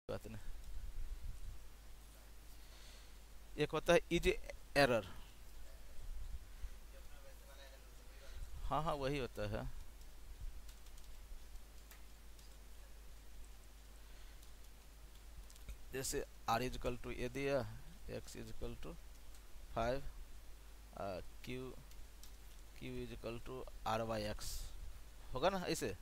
बात नहीं। एक होता है इज एरर। हाँ हाँ, वही होता है। जैसे R is equal to A दिया, X is equal to 5, Q Q is equal to R Y X, होगा ना ऐसे।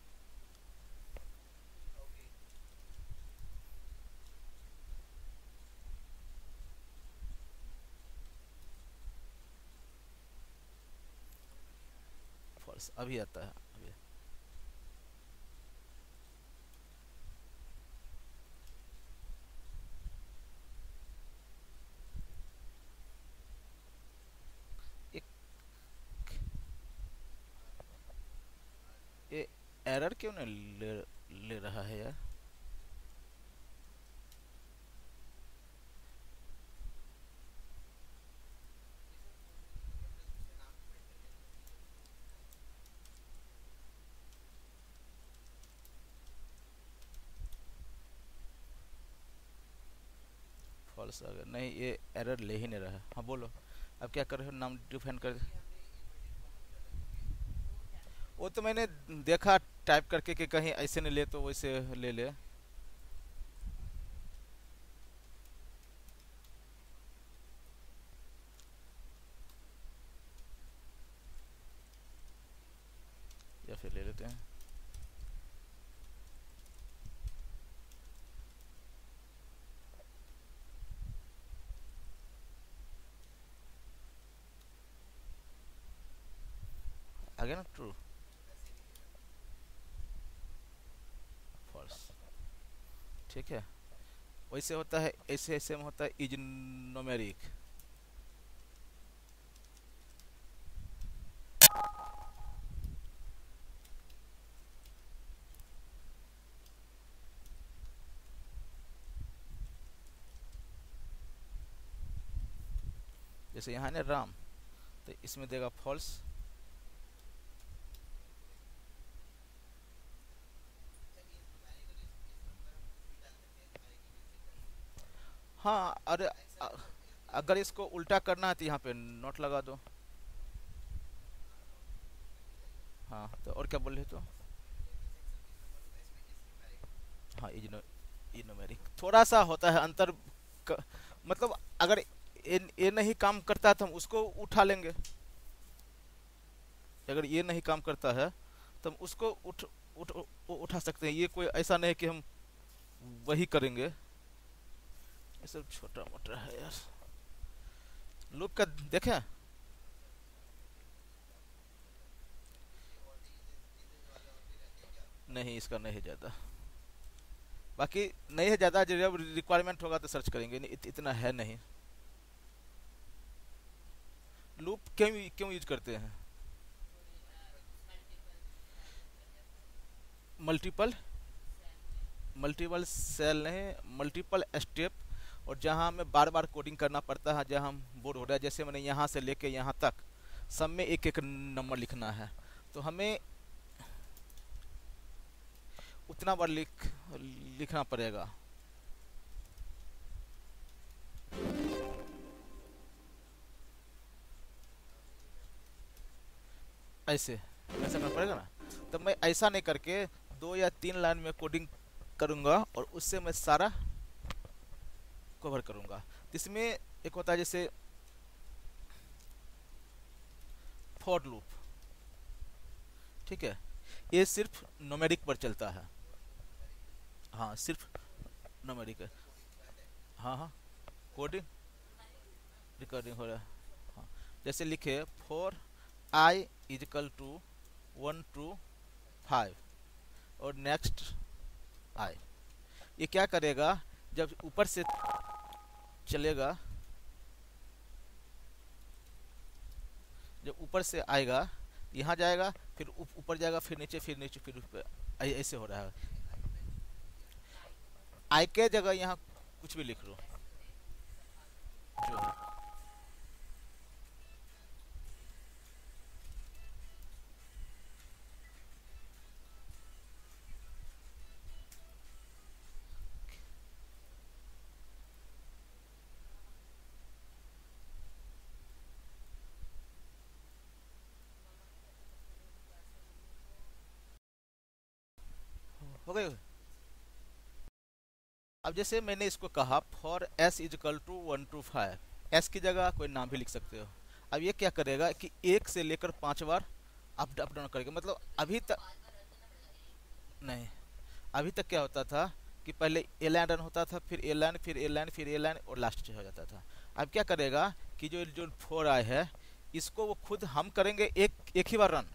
फॉल्स अभी आता है अभी। एक ये एरर क्यों नहीं ले रहा है यार। फॉल्स अगर नहीं, ये एरर ले ही नहीं रहा है। हाँ बोलो, अब क्या कर रहे हो, नाम डिफाइन कर। वो तो मैंने देखा टाइप करके कि कहीं ऐसे नहीं ले तो वैसे ले ले। या फिर ले लेते हैं। आ गया ना ट्रू। फॉल्स। ठीक है। वैसे होता है, ऐसे ऐसे में होता है इज नोमेरिक। जैसे यहाँ है ना राम, तो इसमें देगा फॉल्स। हाँ, अरे अगर इसको उल्टा करना है तो यहाँ पे नोट लगा दो। हाँ तो और क्या बोल रहे तो। हाँ इज न्यूमेरिक थोड़ा सा होता है अंतर। क, मतलब अगर ये नहीं काम करता तो हम उसको उठा लेंगे। अगर ये नहीं काम करता है तो हम उसको उठा सकते हैं। ये कोई ऐसा नहीं कि हम वही करेंगे। ये सब छोटा मोटा है यार। लूप का देखें। नहीं, इसका नहीं है ज़्यादा। बाकी नहीं है ज़्यादा, जब रिक्वायरमेंट होगा तो सर्च करेंगे, नहीं इतना है नहीं। लूप क्यों क्यों यूज करते हैं। मल्टीपल मल्टीपल सेल नहीं, मल्टीपल स्टेप। और जहाँ हमें बार बार कोडिंग करना पड़ता है, जहाँ हम बोर हो रहा है, जैसे मैंने यहाँ से लेके यहाँ तक सब में एक एक नंबर लिखना है, तो हमें उतना बार लिखना पड़ेगा। ऐसे ऐसा करना पड़ेगा ना। तो मैं ऐसा नहीं करके 2 या 3 लाइन में कोडिंग करूँगा और उससे मैं सारा कवर करूँगा। इसमें एक होता है जैसे फॉर लूप। ठीक है, ये सिर्फ नोमेरिक पर चलता है। हाँ सिर्फ नोमेरिक है। हाँ हाँ, कोडिंग रिकॉर्डिंग हो रहा है। हाँ, जैसे लिखे for I is equal to 1 to 5 और नेक्स्ट आई। ये क्या करेगा, जब ऊपर से चलेगा, जब ऊपर से आएगा यहाँ जाएगा, फिर ऊपर जाएगा, फिर नीचे फिर ऊपर, ऐसे हो रहा है। आई के जगह यहाँ कुछ भी लिख लो जो है। हो गए। अब जैसे मैंने इसको कहा for S is equal to 1 to 5, S की जगह कोई नाम भी लिख सकते हो। अब ये क्या करेगा कि 1 से लेकर 5 बार अप डाउन करेगा, मतलब अभी तक नहीं, अभी तक क्या होता था कि पहले ए लाइन रन होता था, फिर ए लाइन, फिर ए लाइन, फिर ए लाइन, और लास्ट हो जाता था। अब क्या करेगा कि जो जो 4i है, इसको वो खुद हम करेंगे एक एक ही बार रन।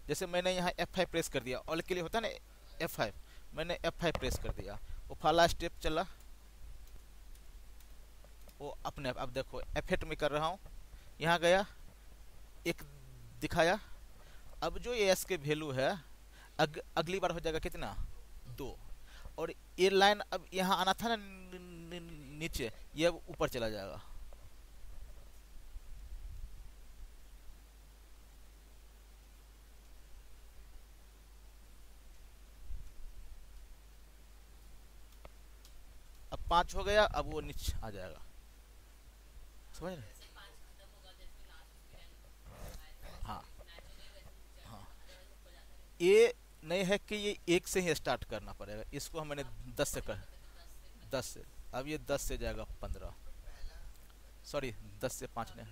जैसे मैंने यहाँ F5 प्रेस कर दिया, ऑल के लिए होता है ना F5, मैंने F5 प्रेस कर दिया, वो फला स्टेप चला, वो अपने आप। अब देखो F8 में कर रहा हूँ, यहाँ गया, एक दिखाया। अब जो ये एस के वैल्यू है, अगली बार हो जाएगा कितना, 2। और ये लाइन अब यहाँ आना था ना नीचे, ये अब ऊपर चला जाएगा। अब 5 हो गया, अब वो नीचे आ जाएगा, समझ रहे। हाँ हाँ, ये नहीं है कि ये 1 से ही स्टार्ट करना पड़ेगा, इसको मैंने 10 से कर, 10 से। अब ये 10 से जाएगा 15, सॉरी 10 से 5 ने,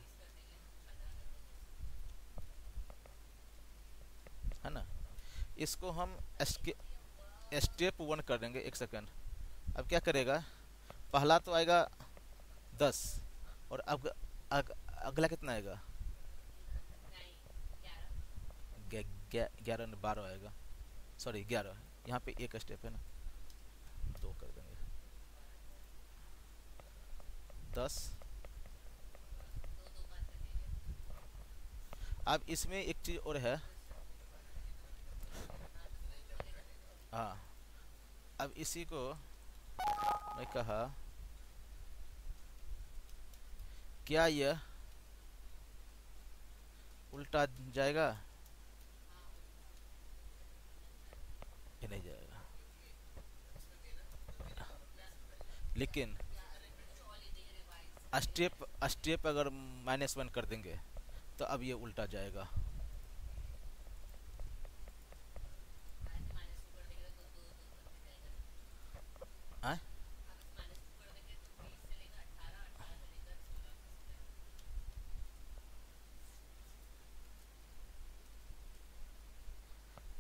है ना। इसको हम स्टेप 1 कर देंगे, 1 सेकंड। अब क्या करेगा, पहला तो आएगा 10, और अब अगला कितना आएगा, 11 12 आएगा, सॉरी 11। यहाँ पे एक स्टेप है ना, 2 कर देंगे, 10। अब इसमें एक चीज और है, हाँ। अब इसी को मैं कहा, क्या यह उल्टा जाएगा, ये नहीं जाएगा, लेकिन स्टेप स्टेप अगर -1 कर देंगे तो अब ये उल्टा जाएगा। आ?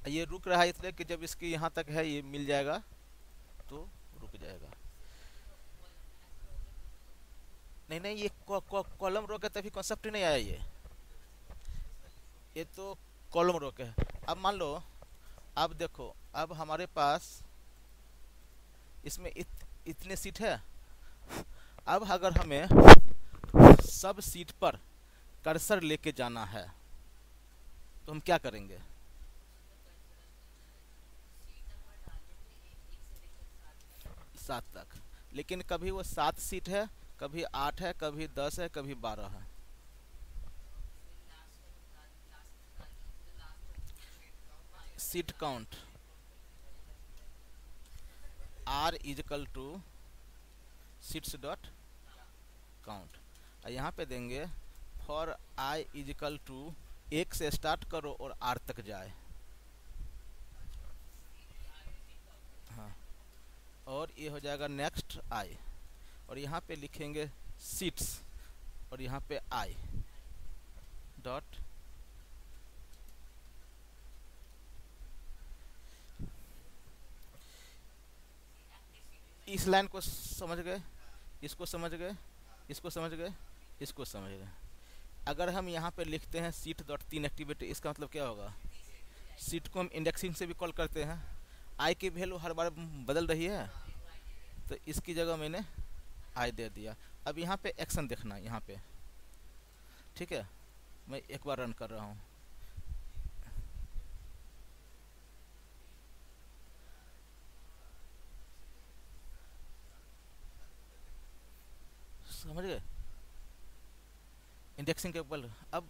ये रुक रहा है इसलिए कि जब इसकी यहाँ तक है ये मिल जाएगा तो रुक जाएगा। नहीं नहीं, ये कॉलम रो के तभी कॉन्सेप्ट ही नहीं आया ये तो कॉलम रो के है। अब मान लो, अब देखो, अब हमारे पास इसमें इतने सीट है। अब अगर हमें सब सीट पर कर्सर लेके जाना है तो हम क्या करेंगे, 7 तक। लेकिन कभी वो 7 सीट है, कभी 8 है, कभी 10 है, कभी 12 है। Sheet count R is equal to sheets dot count, और यहाँ पे देंगे for I is equal to 1 से स्टार्ट करो और R तक जाए। हाँ, और ये हो जाएगा नेक्स्ट I, और यहाँ पे लिखेंगे सीट्स, और यहाँ पे I डॉट, इस लाइन को समझ गए, इसको समझ गए, इसको समझ गए, इसको समझ गए। अगर हम यहाँ पे लिखते हैं सीट डॉट 3 एक्टिविटी, इसका मतलब क्या होगा, सीट को हम इंडेक्सिंग से भी कॉल करते हैं। आई की वैल्यू हर बार बदल रही है, तो इसकी जगह मैंने आई दे दिया। अब यहाँ पे एक्शन देखना, यहाँ पे ठीक है, मैं एक बार रन कर रहा हूँ। समझ गए इंडेक्सिंग के ऊपर। अब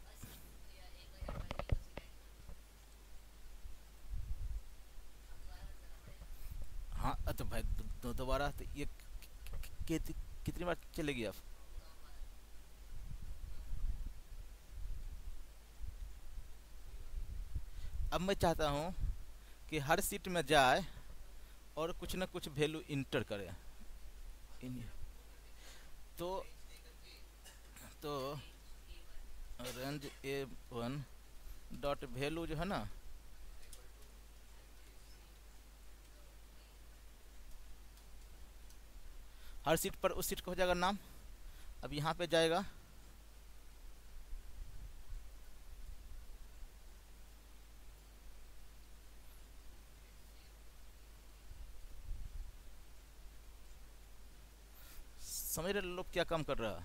हाँ, तो भाई दोबारा तो ये कितनी बार चलेगी अब। अब मैं चाहता हूँ कि हर सीट में जाए और कुछ ना कुछ वैल्यू इंटर करें इन, तो तो रेंज A1 डॉट वैल्यू जो है ना, हर सीट पर उस सीट का हो जाएगा नाम। अब यहाँ पे जाएगा, समझ रहे लोग क्या काम कर रहा है।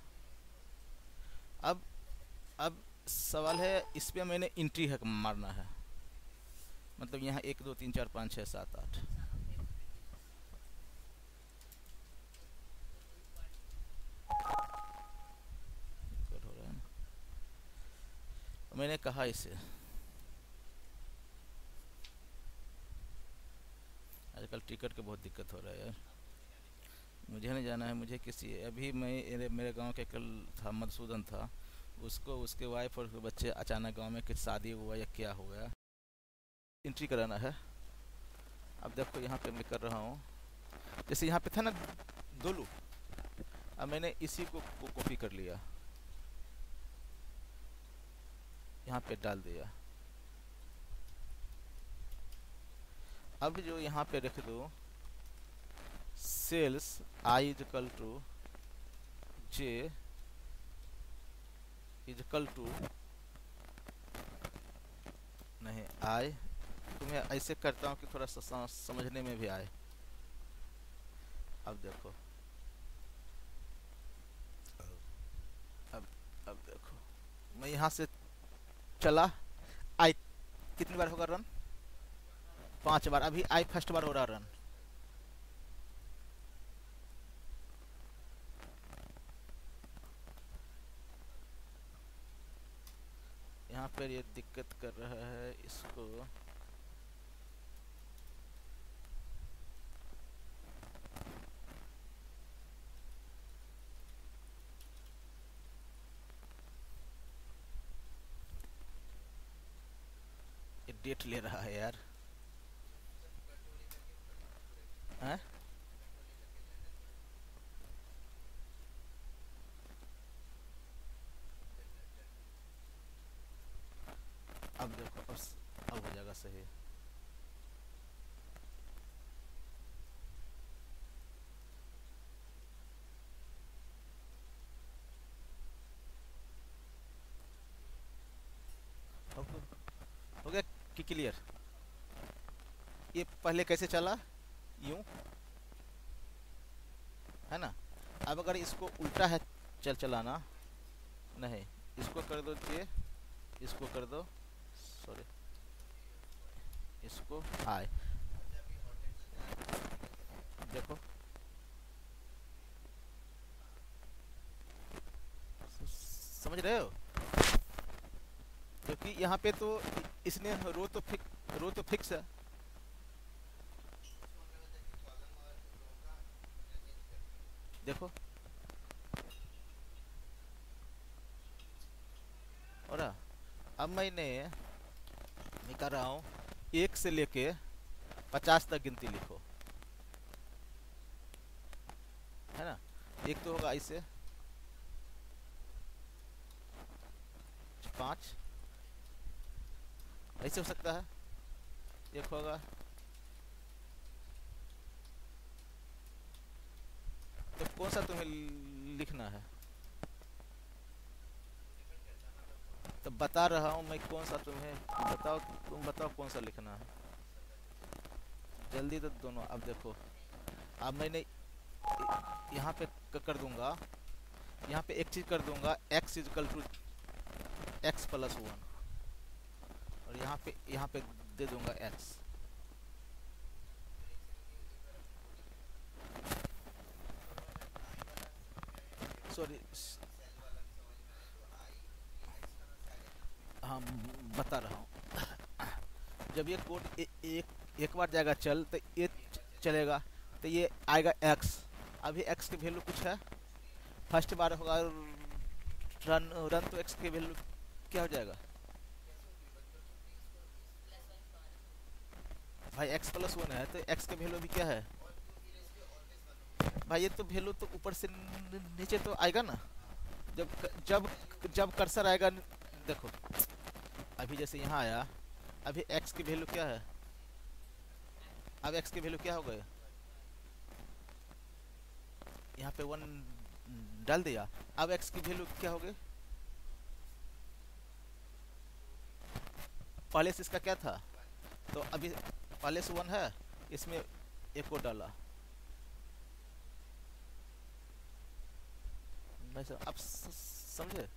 अब अब सवाल है इस पे मैंने इंट्री है मारना है, मतलब यहाँ 1 2 3 4 5 6 7 8 हो रहा है ना। मैंने कहा इसे, आजकल टिकट का बहुत दिक्कत हो रहा है यार। मुझे नहीं जाना है, मुझे किसी अभी मैं मेरे गांव के कल था, मधुसूदन था, उसको उसके वाइफ और बच्चे अचानक गांव में कुछ शादी हुआ या क्या हो गया, एंट्री कराना है। अब देखो यहाँ पे मैं कर रहा हूँ, जैसे यहाँ पे था ना दोलू, अब मैंने इसी को कॉपी कर लिया, यहाँ पे डाल दिया। अब जो यहाँ पे रख दो cells I is equal to J is equal to, नहीं आई, तुम्हें ऐसे करता हूँ कि थोड़ा सा समझने में भी आए। अब देखो, अब अब देखो मैं यहाँ से चला, आई कितनी बार होगा रन, 5 बार। अभी आई फर्स्ट बार हो रहा रन, यहाँ पर ये दिक्कत कर रहा है इसको। ये डेट ले रहा है यार, हैं? अब देखो, अब हो जाएगा सही। हो हो गया कि क्लियर? ये पहले कैसे चला, यूं है ना। अब अगर इसको उल्टा है चलाना, नहीं इसको कर दो जे, इसको कर दो, सॉरी इसको आए, देखो समझ रहे हो, क्योंकि यहाँ पे तो इसने रो तो फिक्स है। देखो और अब मैं कर रहा हूँ 1 से लेके 50 तक गिनती लिखो, है ना। एक तो होगा ऐसे 5, ऐसे हो सकता है, एक होगा, तो कौन सा तुम्हें लिखना है, तो बता रहा हूँ मैं कौन सा तुम्हें, बताओ तुम बताओ कौन सा लिखना है जल्दी, तो दोनों। अब देखो, अब मैंने यहाँ पे कर दूंगा, यहाँ पे एक चीज कर दूंगा, x इजकल टू x+1, और यहाँ पे दे दूंगा x। सॉरी, हाँ बता रहा हूँ, जब ये कोड एक बार जाएगा चल, तो ये चलेगा, तो ये आएगा x। अभी x की वैल्यू कुछ है, फर्स्ट बार होगा रन तो x की वैल्यू क्या हो जाएगा, भाई x प्लस वन है तो x का वैल्यू अभी क्या है भाई? ये तो वैल्यू तो ऊपर से नीचे तो आएगा ना, जब जब जब कर्सर आएगा। देखो अभी जैसे यहाँ आया, अभी x की वैल्यू क्या है? अब x की वैल्यू क्या हो गई? यहाँ पे वन डाल दिया, अब x की वैल्यू क्या हो गई? पहले से इसका क्या था? तो अभी पहले से वन है, इसमें एक को डाला। मैं अब समझे?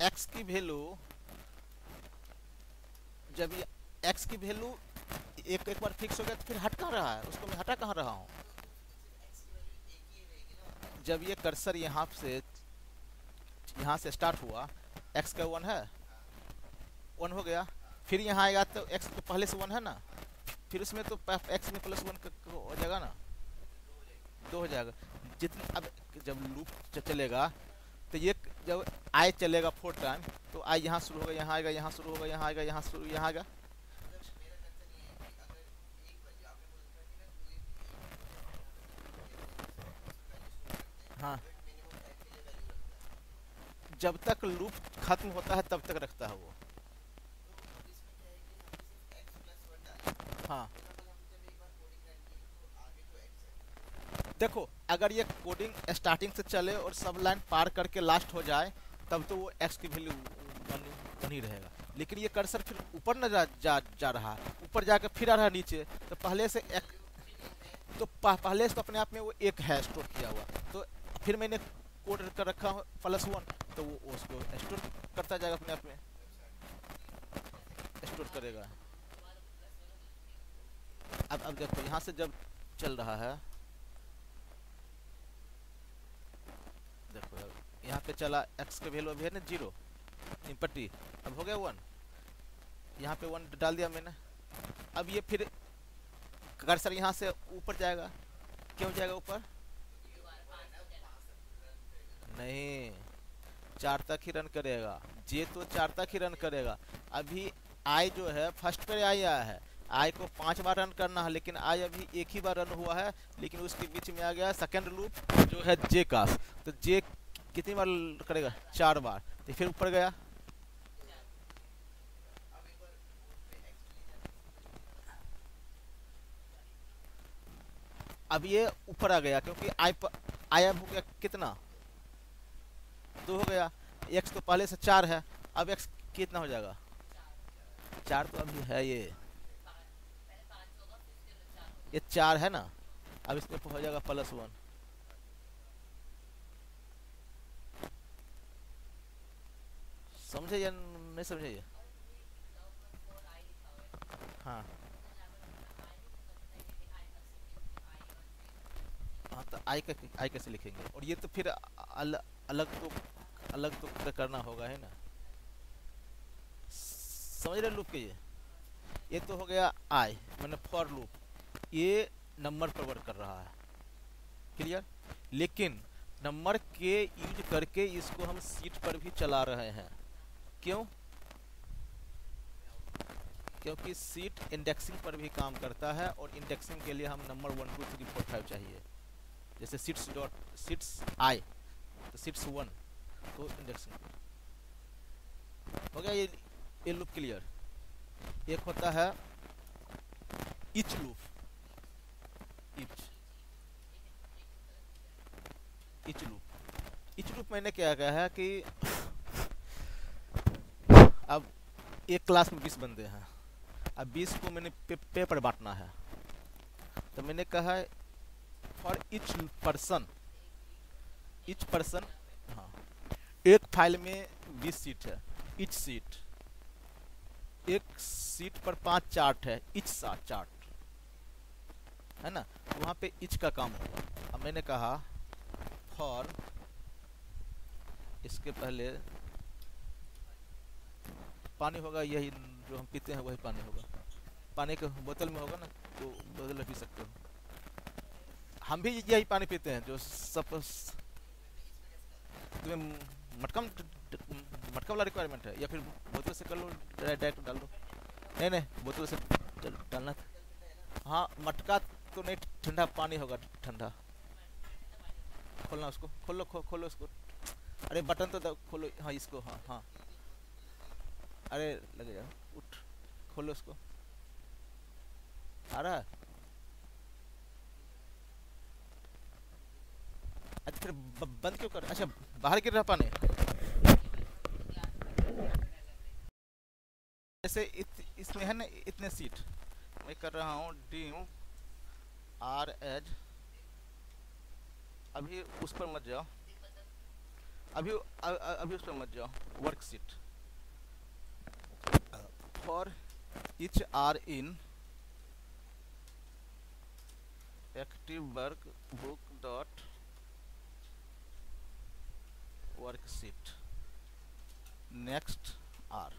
x की वैल्यू जब ये x की वैल्यू एक एक बार फिक्स हो गया तो फिर हट कहाँ रहा है? उसको मैं हटा कहाँ रहा हूँ? जब ये कर्सर यहाँ से स्टार्ट हुआ, x का वन है, वन हो गया, फिर यहाँ आएगा तो x तो पहले से वन है ना, फिर उसमें तो x में प्लस वन हो जाएगा ना, दो हो जाएगा। जितने अब जब लूप चलेगा तो ये जब आई चलेगा 4 टाइम, तो आई यहाँ शुरू होगा, यहाँ आएगा, यहाँ शुरू होगा, यहाँ आएगा, यहाँ शुरू, यहाँ आएगा। हाँ, जब तक लूप खत्म होता है तब तक रखता है वो। हाँ देखो, अगर ये कोडिंग स्टार्टिंग से चले और सब लाइन पार करके लास्ट हो जाए तब तो वो x की वैल्यू बन ही रहेगा। लेकिन ये कर्सर फिर ऊपर न जा रहा है, ऊपर जाकर फिर आ रहा है नीचे, तो पहले से एक तो पहले से तो अपने आप में वो एक है स्टोर किया हुआ, तो फिर मैंने कोड कर रखा हूँ प्लस वन, तो वो उसको स्टोर करता जाएगा, अपने आप में स्टोर करेगा। अब देखो यहाँ से जब चल रहा है, देखो यहाँ पे चला, x का वैल्यू अभी है ना 0, इम्पटी अब हो गया 1, यहाँ पे 1 डाल दिया मैंने। अब ये फिर कर्सर यहाँ से ऊपर जाएगा, क्यों जाएगा ऊपर? नहीं, 4 तक ही रन करेगा, जे तो 4 तक ही रन करेगा। अभी आई जो है फर्स्ट पे आई आया है, आई को 5 बार रन करना है, लेकिन आई अभी एक ही बार रन हुआ है, लेकिन उसके बीच में आ गया सेकंड लूप जो है जे का, तो जे कितनी बार करेगा? 4 बार, तो फिर ऊपर गया। अब ये ऊपर आ गया क्योंकि आई अब हो गया कितना? 2 हो गया, x तो पहले से 4 है, अब x कितना हो जाएगा? 4 तो अभी है, ये 4 है ना, अब इसमें हो जाएगा प्लस 1। समझे या नहीं समझे ये? हाँ हाँ, तो आई कैसे लिखेंगे? और ये तो फिर अलग तो करना होगा, है ना? समझ रहे लूप के? ये तो हो गया आई, मैंने फॉर लूप, ये नंबर पर वर्क कर रहा है, क्लियर? लेकिन नंबर के यूज करके इसको हम सीट पर भी चला रहे हैं, क्यों? क्योंकि सीट इंडेक्सिंग पर भी काम करता है, और इंडेक्सिंग के लिए हम नंबर 1 2 3 4 5 चाहिए। जैसे सीट्स आई, तो सीट्स 1, तो इंडेक्सिंग हो गया। ये लूप क्लियर। एक होता है इच लूप, इच लूप मैंने क्या कहा है कि अब एक क्लास में 20 बंदे हैं, अब 20 को मैंने पे पर बांटना है, तो मैंने कहा है फॉर इच पर्सन, हाँ, एक फाइल में 20 सीट है, इच सीट, एक सीट पर 5 चार्ट है, इच चार्ट है ना, वहां पे इच का काम होगा। अब मैंने कहा फॉर, इसके पहले पानी होगा, यही जो हम पीते हैं वही पानी होगा, पानी के बोतल में होगा ना, तो बोतल में पी सकते हो। हम भी यही पानी पीते हैं जो सब। तुम्हें मटका मटका वाला रिक्वायरमेंट है या फिर बोतल से कर लो, डायरेक्ट डाल दो। नहीं नहीं, बोतल से डालना था। हाँ मटका तो नहीं, ठंडा पानी होगा ठंडा। खोलना उसको, खोलो खोलो उसको। अरे बटन तो खोलो, हाँ इसको, हाँ हाँ। अरे लगे जाओ, उठ, खोलो उसको। आ रहा है? अच्छा फिर बंद क्यों कर, अच्छा बाहर गिर रहा पानी। जैसे इसमें है ना इतने सीट, मैं कर रहा हूँ ड्यू आर एज। अभी उस पर मत जाओ, अभी उस पर मत जाओ। Worksheet for each are in active workbook dot worksheet next r।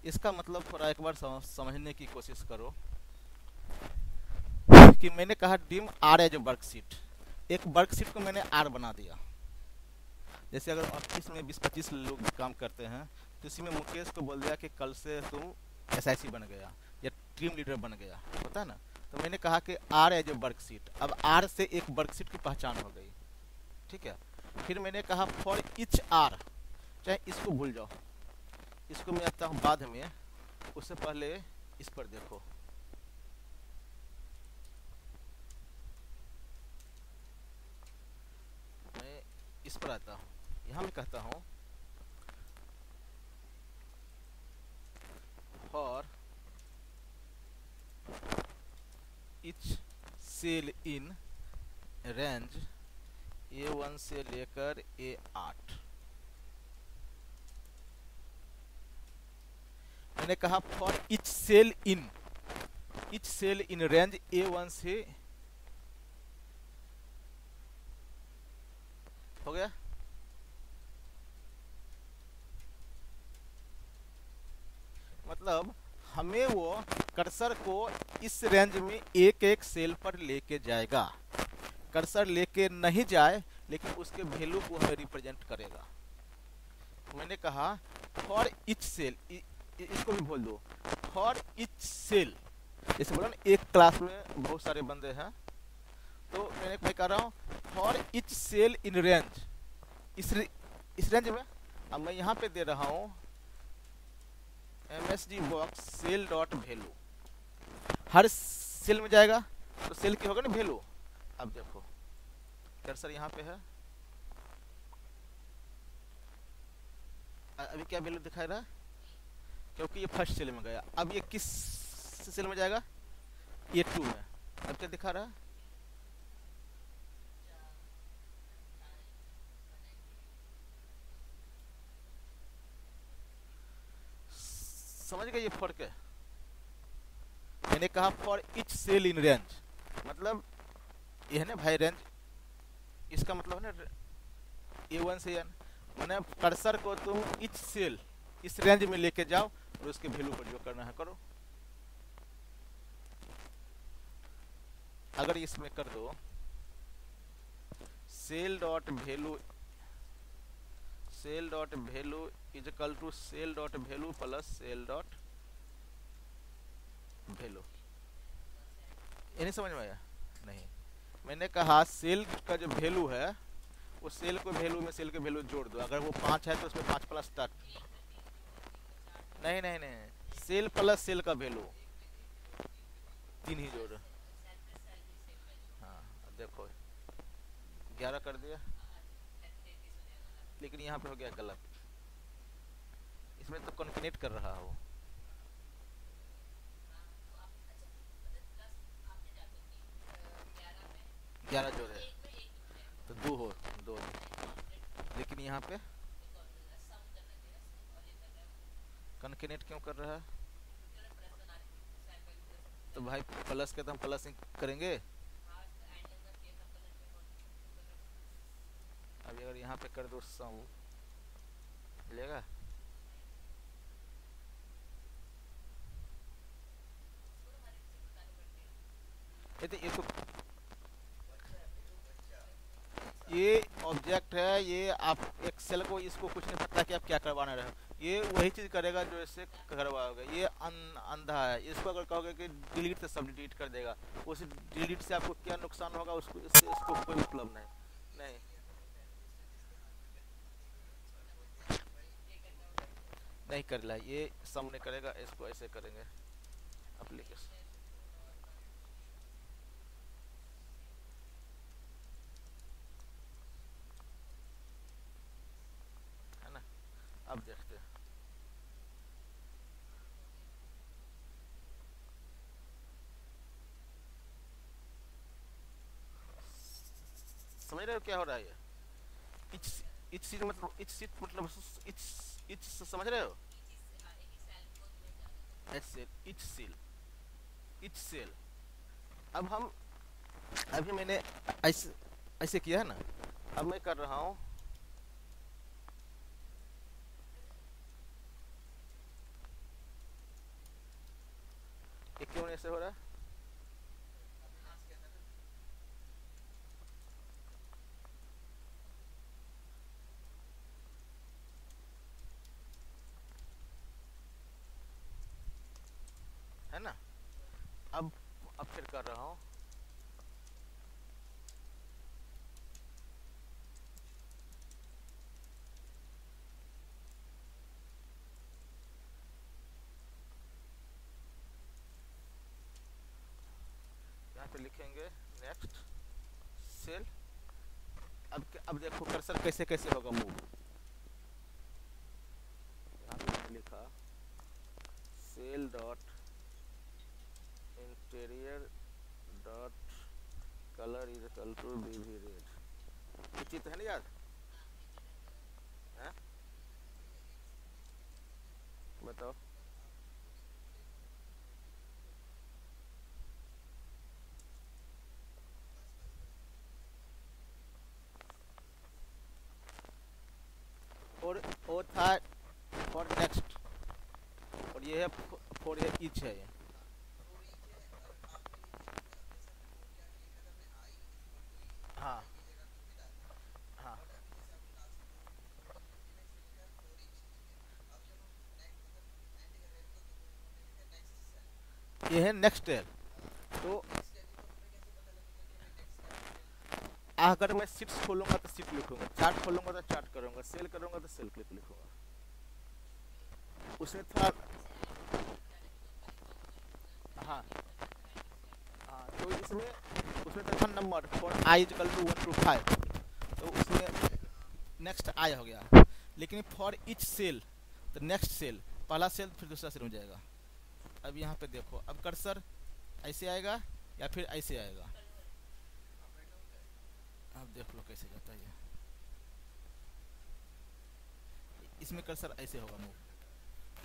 इसका मतलब थोड़ा एक बार समझने की कोशिश करो कि मैंने कहा डिम आर एज वर्कशीट, एक वर्कशीट को मैंने आर बना दिया। जैसे अगर ऑफिस में 20-25 लोग काम करते हैं तो इसी में मुकेश को बोल दिया कि कल से तुम एसआईसी बन गया या टीम लीडर बन गया, होता है ना। तो मैंने कहा कि आर एज ए वर्कशीट, अब आर से एक वर्कशीट की पहचान हो गई, ठीक है। फिर मैंने कहा फॉर इच आर, चाहे इसको भूल जाओ, इसको मैं आता हूँ बाद में, उससे पहले इस पर देखो। मैं इस पर आता हूँ, यहाँ मैं कहता हूँ for each cell in range A1 से लेकर A8। मैंने कहा for each cell in range A1 से, हो गया। मतलब हमें वो कर्सर को इस रेंज में एक एक सेल पर लेके जाएगा। कर्सर लेके नहीं जाए लेकिन उसके वैल्यू को हमें रिप्रेजेंट करेगा। मैंने कहा फॉर इच सेल, इसको भी बोल दो फॉर इच सेल। जैसे बोला ना एक क्लास में बहुत सारे बंदे हैं, तो मैं कह रहा हूँ for each cell in range, इस रेंज में। अब मैं यहाँ पे दे रहा हूँ MSG box cell dot value, हर सेल में जाएगा तो सेल की होगा ना वैल्यू। अब देखो कर्सर यहाँ पे है, अभी क्या वैल्यू दिखा रहा है, क्योंकि ये फर्स्ट सेल में गया। अब ये किस सेल में जाएगा, A2 में। अब क्या दिखा रहा है, समझ गए ये फर्क है। मैंने कहा for each cell in range, मतलब ये है ना भाई रेंज, इसका मतलब है ना A1 से N। मैंने कर्सर को तुम इच सेल इस रेंज में लेके जाओ और उसके वैल्यू पर जो करना है करो। अगर इसमें कर दो cell dot value is equal to cell dot value plus cell dot value, ये नहीं समझ में आया? नहीं, मैंने कहा सेल का जो वैल्यू है वो सेल को वैल्यू में सेल के वैल्यू जोड़ दो। अगर वो 5 है तो उसमें 5 प्लस स्टार्ट, नहीं नहीं नहीं, सेल प्लस सेल का वैल्यू 3 ही जोड़। हाँ अब देखो 11 कर दिया, लेकिन यहाँ पे हो गया गलत, इसमें तो कॉन्केनेट कर रहा हो। ग्यारह जोड़े तो 2 हो, 2, लेकिन यहाँ पे कॉन्केनेट क्यों कर रहा है? तो भाई प्लस के तो हम प्लस ही करेंगे। अब अगर यहाँ पे कर दो 100 मिलेगा। ये तो ये ऑब्जेक्ट है, ये आप एक्सेल को इसको कुछ नहीं पता कि आप क्या करवाना रहे हो, ये वही चीज़ करेगा जो इससे करवाओगे। ये अंधा है, इसको अगर कहोगे कि डिलीट से सब डिलीट कर देगा, उस डिलीट से आपको क्या नुकसान होगा उसको, इससे इसको कोई मतलब नहीं। नहीं नहीं करेगा, ये सब नहीं करेगा, इसको ऐसे करेंगे एप्लीकेशन, है ना। अब देखते हैं, समझ रहे हो क्या हो रहा है ये। इच इच सीट मतलब, इच सीट मतलब इच, इच समझ रहे हो। Each cell, each cell, each cell. अब हम, अभी मैंने ऐसे ऐसे किया है ना, अब मैं कर रहा हूँ, ये क्यों ऐसे हो रहा है ना। अब अब फिर कर रहा हूँ, यहाँ पे लिखेंगे नेक्स्ट सेल। अब देखो कर्सर कैसे कैसे होगा मूव। यहाँ पे मैंने लिखा cell dot interior dot colour is equal to VB red, ये चित्र है ना याद है। बताओ, और था फॉर नेक्स्ट, और ये है फॉर ये ईच है ये। हाँ हाँ, ये है नेक्स्ट है। तो अगर मैं सीट्स खोलूंगा तो सीट लिखूंगा, चार्ट खोलूंगा तो चार्ट करूंगा, सेल करूंगा तो सेल क्लिक लिखूंगा। उसमें था, हाँ हाँ, तो इसमें उसमें था number for I equal to 1 to 5, तो उसमें नेक्स्ट आई हो गया। लेकिन फॉर इच सेल, तो नेक्स्ट सेल, पहला सेल फिर दूसरा सेल में जाएगा। अब यहाँ पे देखो, अब कर्सर ऐसे आएगा या फिर ऐसे आएगा, अब देख लो कैसे जाता है ये। इसमें कर्सर ऐसे होगा मूव,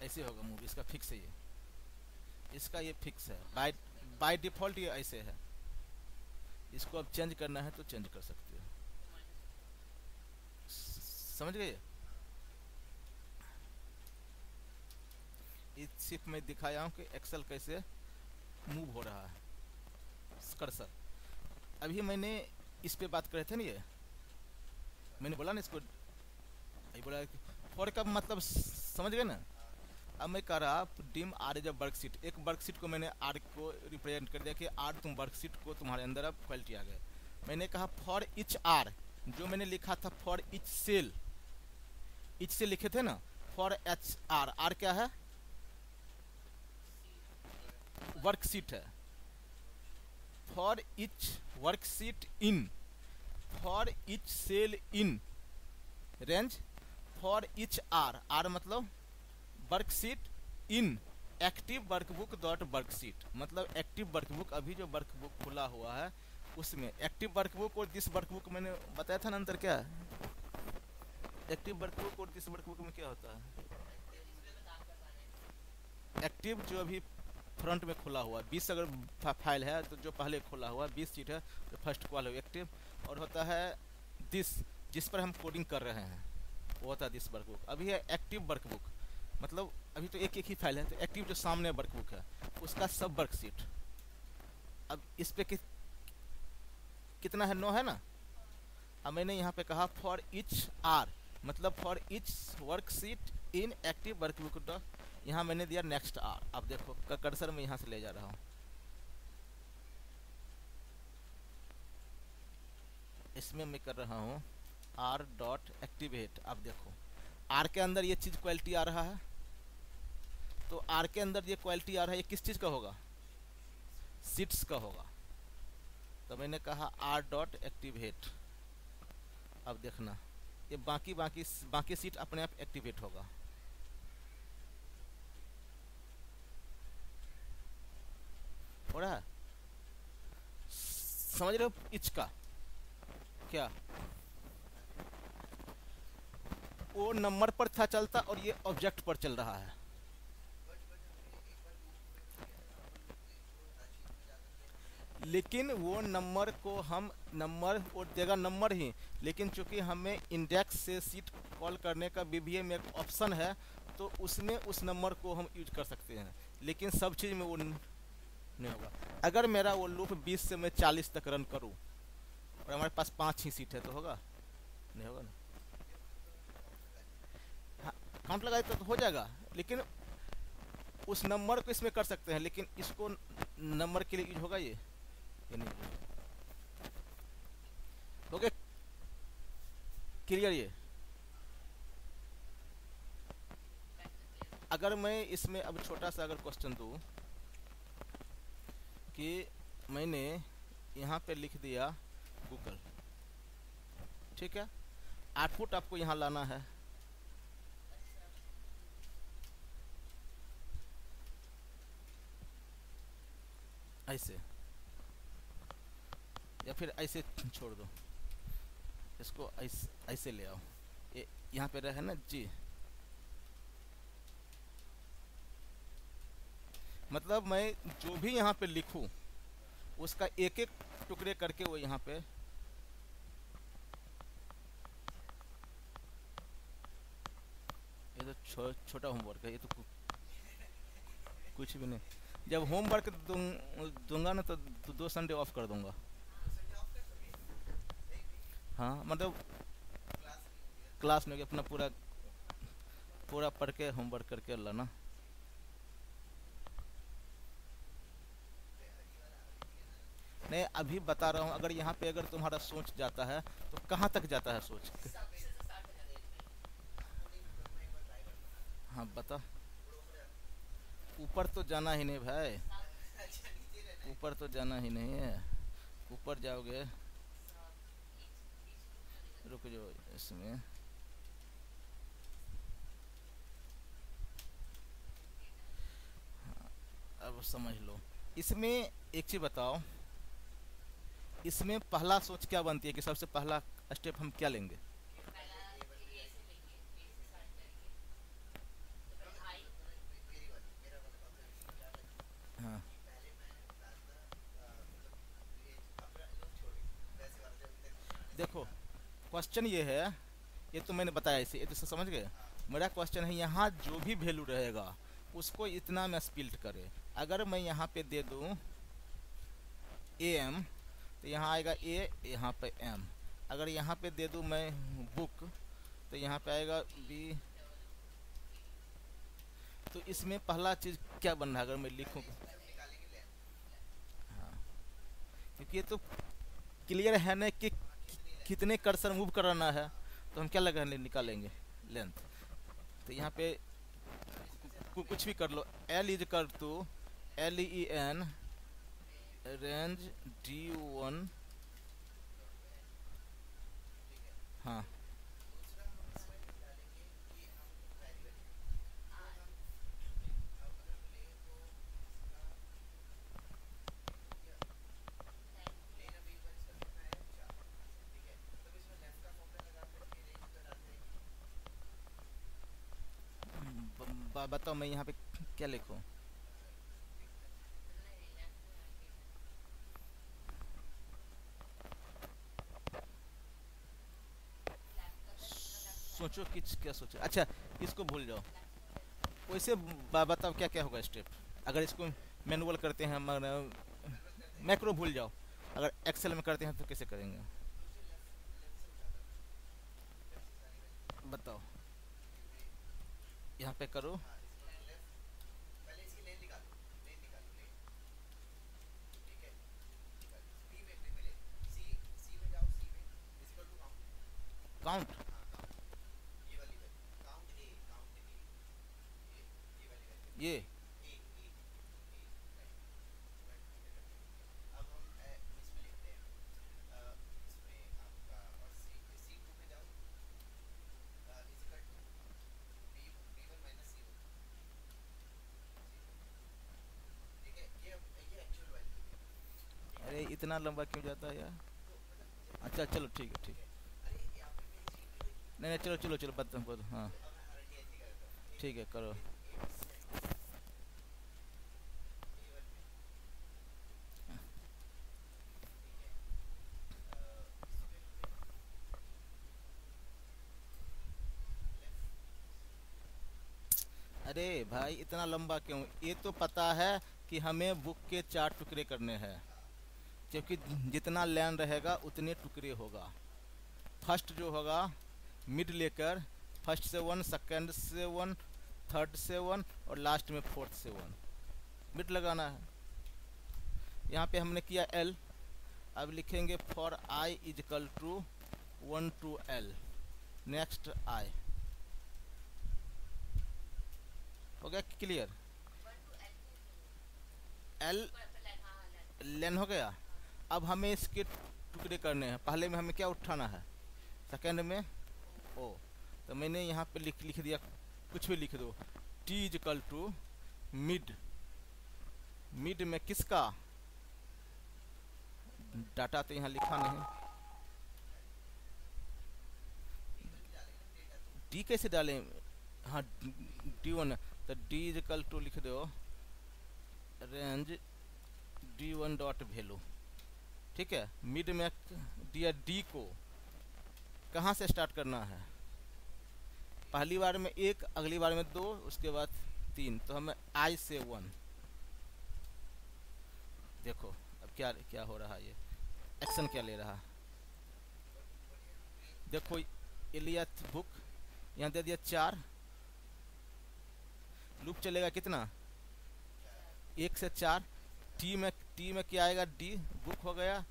ऐसे होगा मूव, इसका फिक्स है ये, इसका ये फिक्स है, बाय बाय डिफॉल्ट ये ऐसे है। इसको अब चेंज करना है तो चेंज कर सकते हो, समझ गए। इस सिर्फ मैं दिखाया हूँ कि एक्सेल कैसे मूव हो रहा है कर्सर। अभी मैंने इस पे बात कर रहे थे ना, ये मैंने बोला ना इसको, ये बोला फॉर का मतलब समझ गए ना। अब मैं कह रहा dim are is a worksheet, एक वर्कशीट को मैंने आर को रिप्रेजेंट कर दिया कि आर तुम वर्कशीट को तुम्हारे अंदर अब क्वालिटी आ गए। मैंने कहा फॉर इच आर, जो मैंने लिखा था फॉर इच सेल, इच से लिखे थे ना, फॉर एच आर, आर क्या है, वर्कशीट है। For each worksheet in, for each cell in range, for each R, R मतलब worksheet in active workbook dot worksheet, मतलब एक्टिव वर्कबुक, अभी जो वर्कबुक खुला हुआ है उसमें एक्टिव वर्कबुक और दिस वर्कबुक मैंने बताया था ना अंतर क्या है। एक्टिव वर्कबुक और दिस वर्कबुक में क्या होता है, एक्टिव जो अभी फ्रंट में खुला हुआ 20 अगर फाइल है तो जो पहले खुला हुआ 20 सीट है तो फर्स्ट वाला एक्टिव, और होता है दिस जिस पर हम कोडिंग कर रहे हैं वो होता है दिस वर्कबुक। अभी है एक्टिव वर्कबुक, मतलब अभी तो एक एक ही फाइल है, तो एक्टिव जो सामने वर्कबुक है उसका सब वर्कशीट। अब इस पे कितना है, 9 है ना, अब मैंने यहाँ पे कहा फॉर इच आर, मतलब for each worksheet in active workbook dot, यहाँ मैंने दिया नेक्स्ट आर। अब देखो कर्सर में यहाँ से ले जा रहा हूँ, इसमें मैं कर रहा हूँ आर डॉट एक्टिवेट। अब देखो आर के अंदर ये चीज़ क्वालिटी आ रहा है, तो आर के अंदर ये क्वालिटी आ रहा है, ये किस चीज़ का होगा, सीट्स का होगा। तो मैंने कहा आर डॉट एक्टिवेट। अब देखना ये बाकी सीट अपने आप एक्टिवेट होगा। हो रहा है, समझ रहे हो इच का क्या, वो नंबर पर था चलता और ये ऑब्जेक्ट पर चल रहा है। लेकिन वो नंबर को हम नंबर वो देगा नंबर ही, लेकिन चूंकि हमें इंडेक्स से सीट कॉल करने का बीबीए में एक ऑप्शन है, तो उसमें उस नंबर को हम यूज कर सकते हैं, लेकिन सब चीज़ में वो नहीं होगा। अगर मेरा वो लूप 20 से मैं 40 तक रन करूं और हमारे पास 5 ही सीट है तो होगा, नहीं होगा ना। हाँ, काउंट लगाए तो हो जाएगा, लेकिन उस नंबर को इसमें कर सकते हैं, लेकिन इसको नंबर के लिए यूज होगा ये नहीं। Okay clear. ये अगर मैं इसमें अब छोटा सा अगर क्वेश्चन दूं कि मैंने यहाँ पे लिख दिया गूगल, ठीक है, आउटपुट आपको यहाँ लाना है, ऐसे, या फिर ऐसे छोड़ दो इसको, ऐसे ले आओ, ये यहाँ पे रहे ना जी, मतलब मैं जो भी यहाँ पे लिखूं उसका एक एक टुकड़े करके वो यहाँ पे, ये तो छोटा होमवर्क है, ये तो कुछ भी नहीं। जब होमवर्क दूंगा ना तो 2 संडे ऑफ कर दूंगा। हाँ मतलब क्लास में अपना पूरा पूरा पढ़ के होमवर्क करके लाना। नहीं अभी बता रहा हूँ, अगर यहाँ पे अगर तुम्हारा सोच जाता है तो कहाँ तक जाता है सोच। हाँ बता, ऊपर तो जाना ही नहीं भाई, ऊपर तो जाना ही नहीं है, ऊपर जाओगे, रुक जाओ इसमें, अब समझ लो। इसमें एक चीज बताओ, इसमें पहला सोच क्या बनती है कि सबसे पहला स्टेप हम क्या लेंगे। हाँ देखो क्वेश्चन ये है, ये तो मैंने बताया इसे, ये तो समझ गए। मेरा क्वेश्चन है यहाँ जो भी वैल्यू रहेगा उसको इतना में स्प्लिट करे। अगर मैं यहाँ पे दे दूँ AM तो यहाँ आएगा A, यहाँ पे M। अगर यहाँ पे दे दूँ मैं बुक तो यहाँ पे आएगा B। तो इसमें पहला चीज़ क्या बन रहा है अगर मैं लिखूँ। हाँ क्योंकि ये तो क्लियर है ना कि कितने कर्सर मूव कराना है, तो हम क्या लगा निकालेंगे लेंथ। तो यहाँ पे कुछ भी कर लो, L इज कर तो LEN रेंज D1। हाँ बताओ मैं यहाँ पे क्या लिखूँ। सोचो कि क्या सोचो, अच्छा इसको भूल जाओ। वैसे बताओ क्या क्या होगा स्टेप अगर इसको मैनुअल करते हैं। मैक्रो भूल जाओ, अगर एक्सेल में करते हैं तो कैसे करेंगे। यहाँ पे करो। काउंट। ये अरे इतना लंबा क्यों जाता है यार। अच्छा चलो ठीक है ठीक है। नहीं नहीं चलो चलो चलो बता बोलो हाँ। ठीक है करो। अरे भाई इतना लंबा क्यों, ये तो पता है कि हमें बुक के 4 टुकड़े करने हैं, क्योंकि जितना लाइन रहेगा उतने टुकड़े होगा। फर्स्ट जो होगा मिड लेकर, फर्स्ट से 1, सेकंड से 1, थर्ड से 1 और लास्ट में फोर्थ से 1 मिड लगाना है। यहाँ पे हमने किया L। अब लिखेंगे for I is equal to 1 to L। Next I हो गया क्लियर। L लेन हो गया। अब हमें इसके टुकड़े करने हैं। पहले में हमें क्या उठाना है, सेकंड में O। तो मैंने यहाँ पे लिख दिया, कुछ भी लिख दो, T is equal to mid. Mid में किसका, डाटा तो यहाँ लिखा नहीं, D कैसे डालें। हाँ D1, तो D इजकल टू लिख दो रेंज D1 डॉट वैल्यू। ठीक है। मिड में दिया D को कहाँ से स्टार्ट करना है, पहली बार में 1, अगली बार में 2, उसके बाद 3, तो हमें I से 1। देखो अब क्या क्या हो रहा है, ये एक्शन क्या ले रहा है। देखो ये लिया बुक, यहाँ दे दिया 4, लूप चलेगा कितना 1 से 4। टी में क्या आएगा, D बुक हो गया,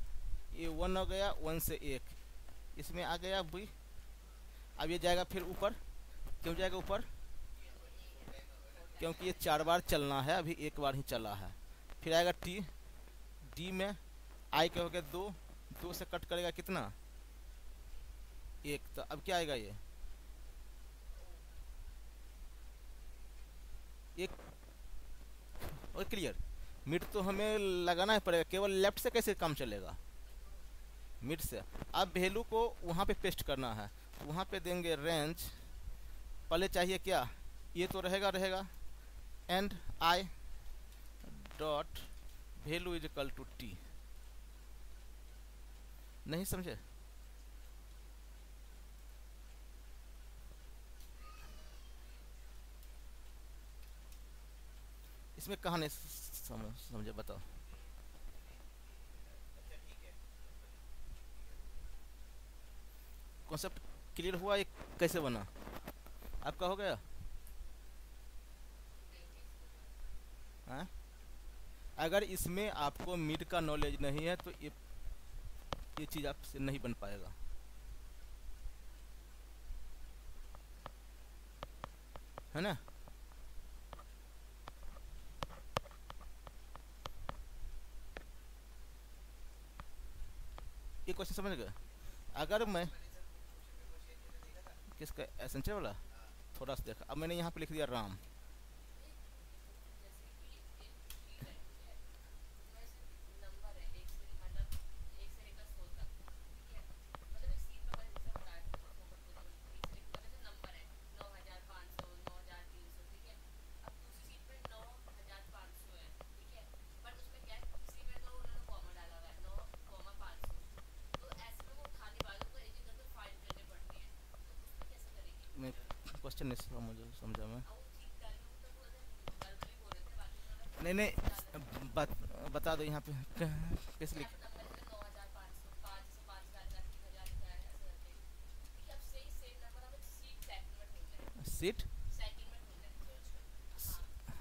ये 1 हो गया, 1 से 1 इसमें आ गया B। अब ये जाएगा फिर ऊपर, क्यों जाएगा ऊपर, क्योंकि ये 4 बार चलना है, अभी 1 बार ही चला है। फिर आएगा T, D में I के हो गया 2, 2 से कट करेगा कितना 1, तो अब क्या आएगा ये 1। और क्लियर। मिड तो हमें लगाना ही पड़ेगा, केवल लेफ्ट से कैसे काम चलेगा, मिड से। अब वैल्यू को वहाँ पे पेस्ट करना है, वहाँ पे देंगे रेंज, पहले चाहिए क्या, ये तो रहेगा रहेगा, and I dot value is equal to T। नहीं समझे, इसमें कहाँ नहीं समझे बताओ। कॉन्सेप्ट क्लियर हुआ, ये कैसे बना आपका हो गया। हाँ? अगर इसमें आपको मिड का नॉलेज नहीं है तो ये चीज़ आपसे नहीं बन पाएगा। है ना। ये क्वेश्चन समझ गए। अगर मैं किसका एसेंशियल वाला थोड़ा सा देखा, अब मैंने यहाँ पे लिख दिया राम। मैं क्वेश्चन नहीं समझा मैं। नहीं नहीं बता दो यहाँ पे कैसे लिख। सीट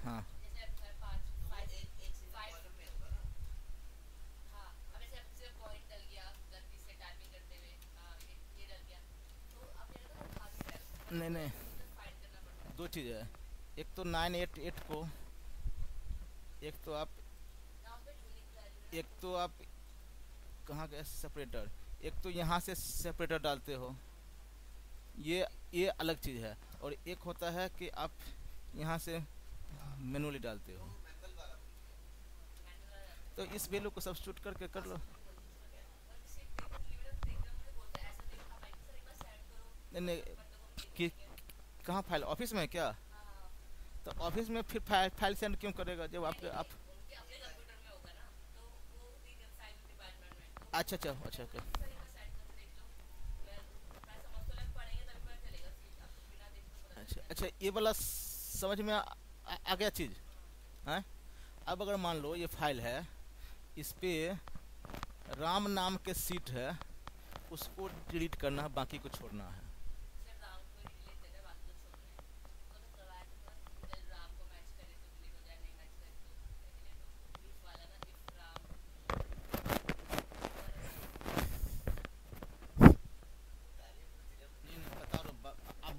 हाँ नहीं नहीं, दो चीज़ है। एक तो 988 को, एक तो आप एक तो आप कहाँ गए सेपरेटर, एक तो यहाँ से सेपरेटर डालते हो, ये ये अलग चीज़ है। और एक होता है कि आप यहाँ से मैनुअली डालते हो, तो इस वैल्यू को सब्स्टिट्यूट करके कर लो। नहीं नहीं, कि कहाँ फाइल, ऑफिस में है क्या? तो ऑफिस में फिर फाइल सेंड क्यों करेगा जब आप अच्छा अच्छा अच्छा अच्छा अच्छा अच्छा, ये वाला समझ में आ गया चीज़ है। अब अगर मान लो ये फाइल है, इस पे राम नाम के सीट है, उसको डिलीट करना है, बाकी को छोड़ना है। नहीं नहीं, बता दो अब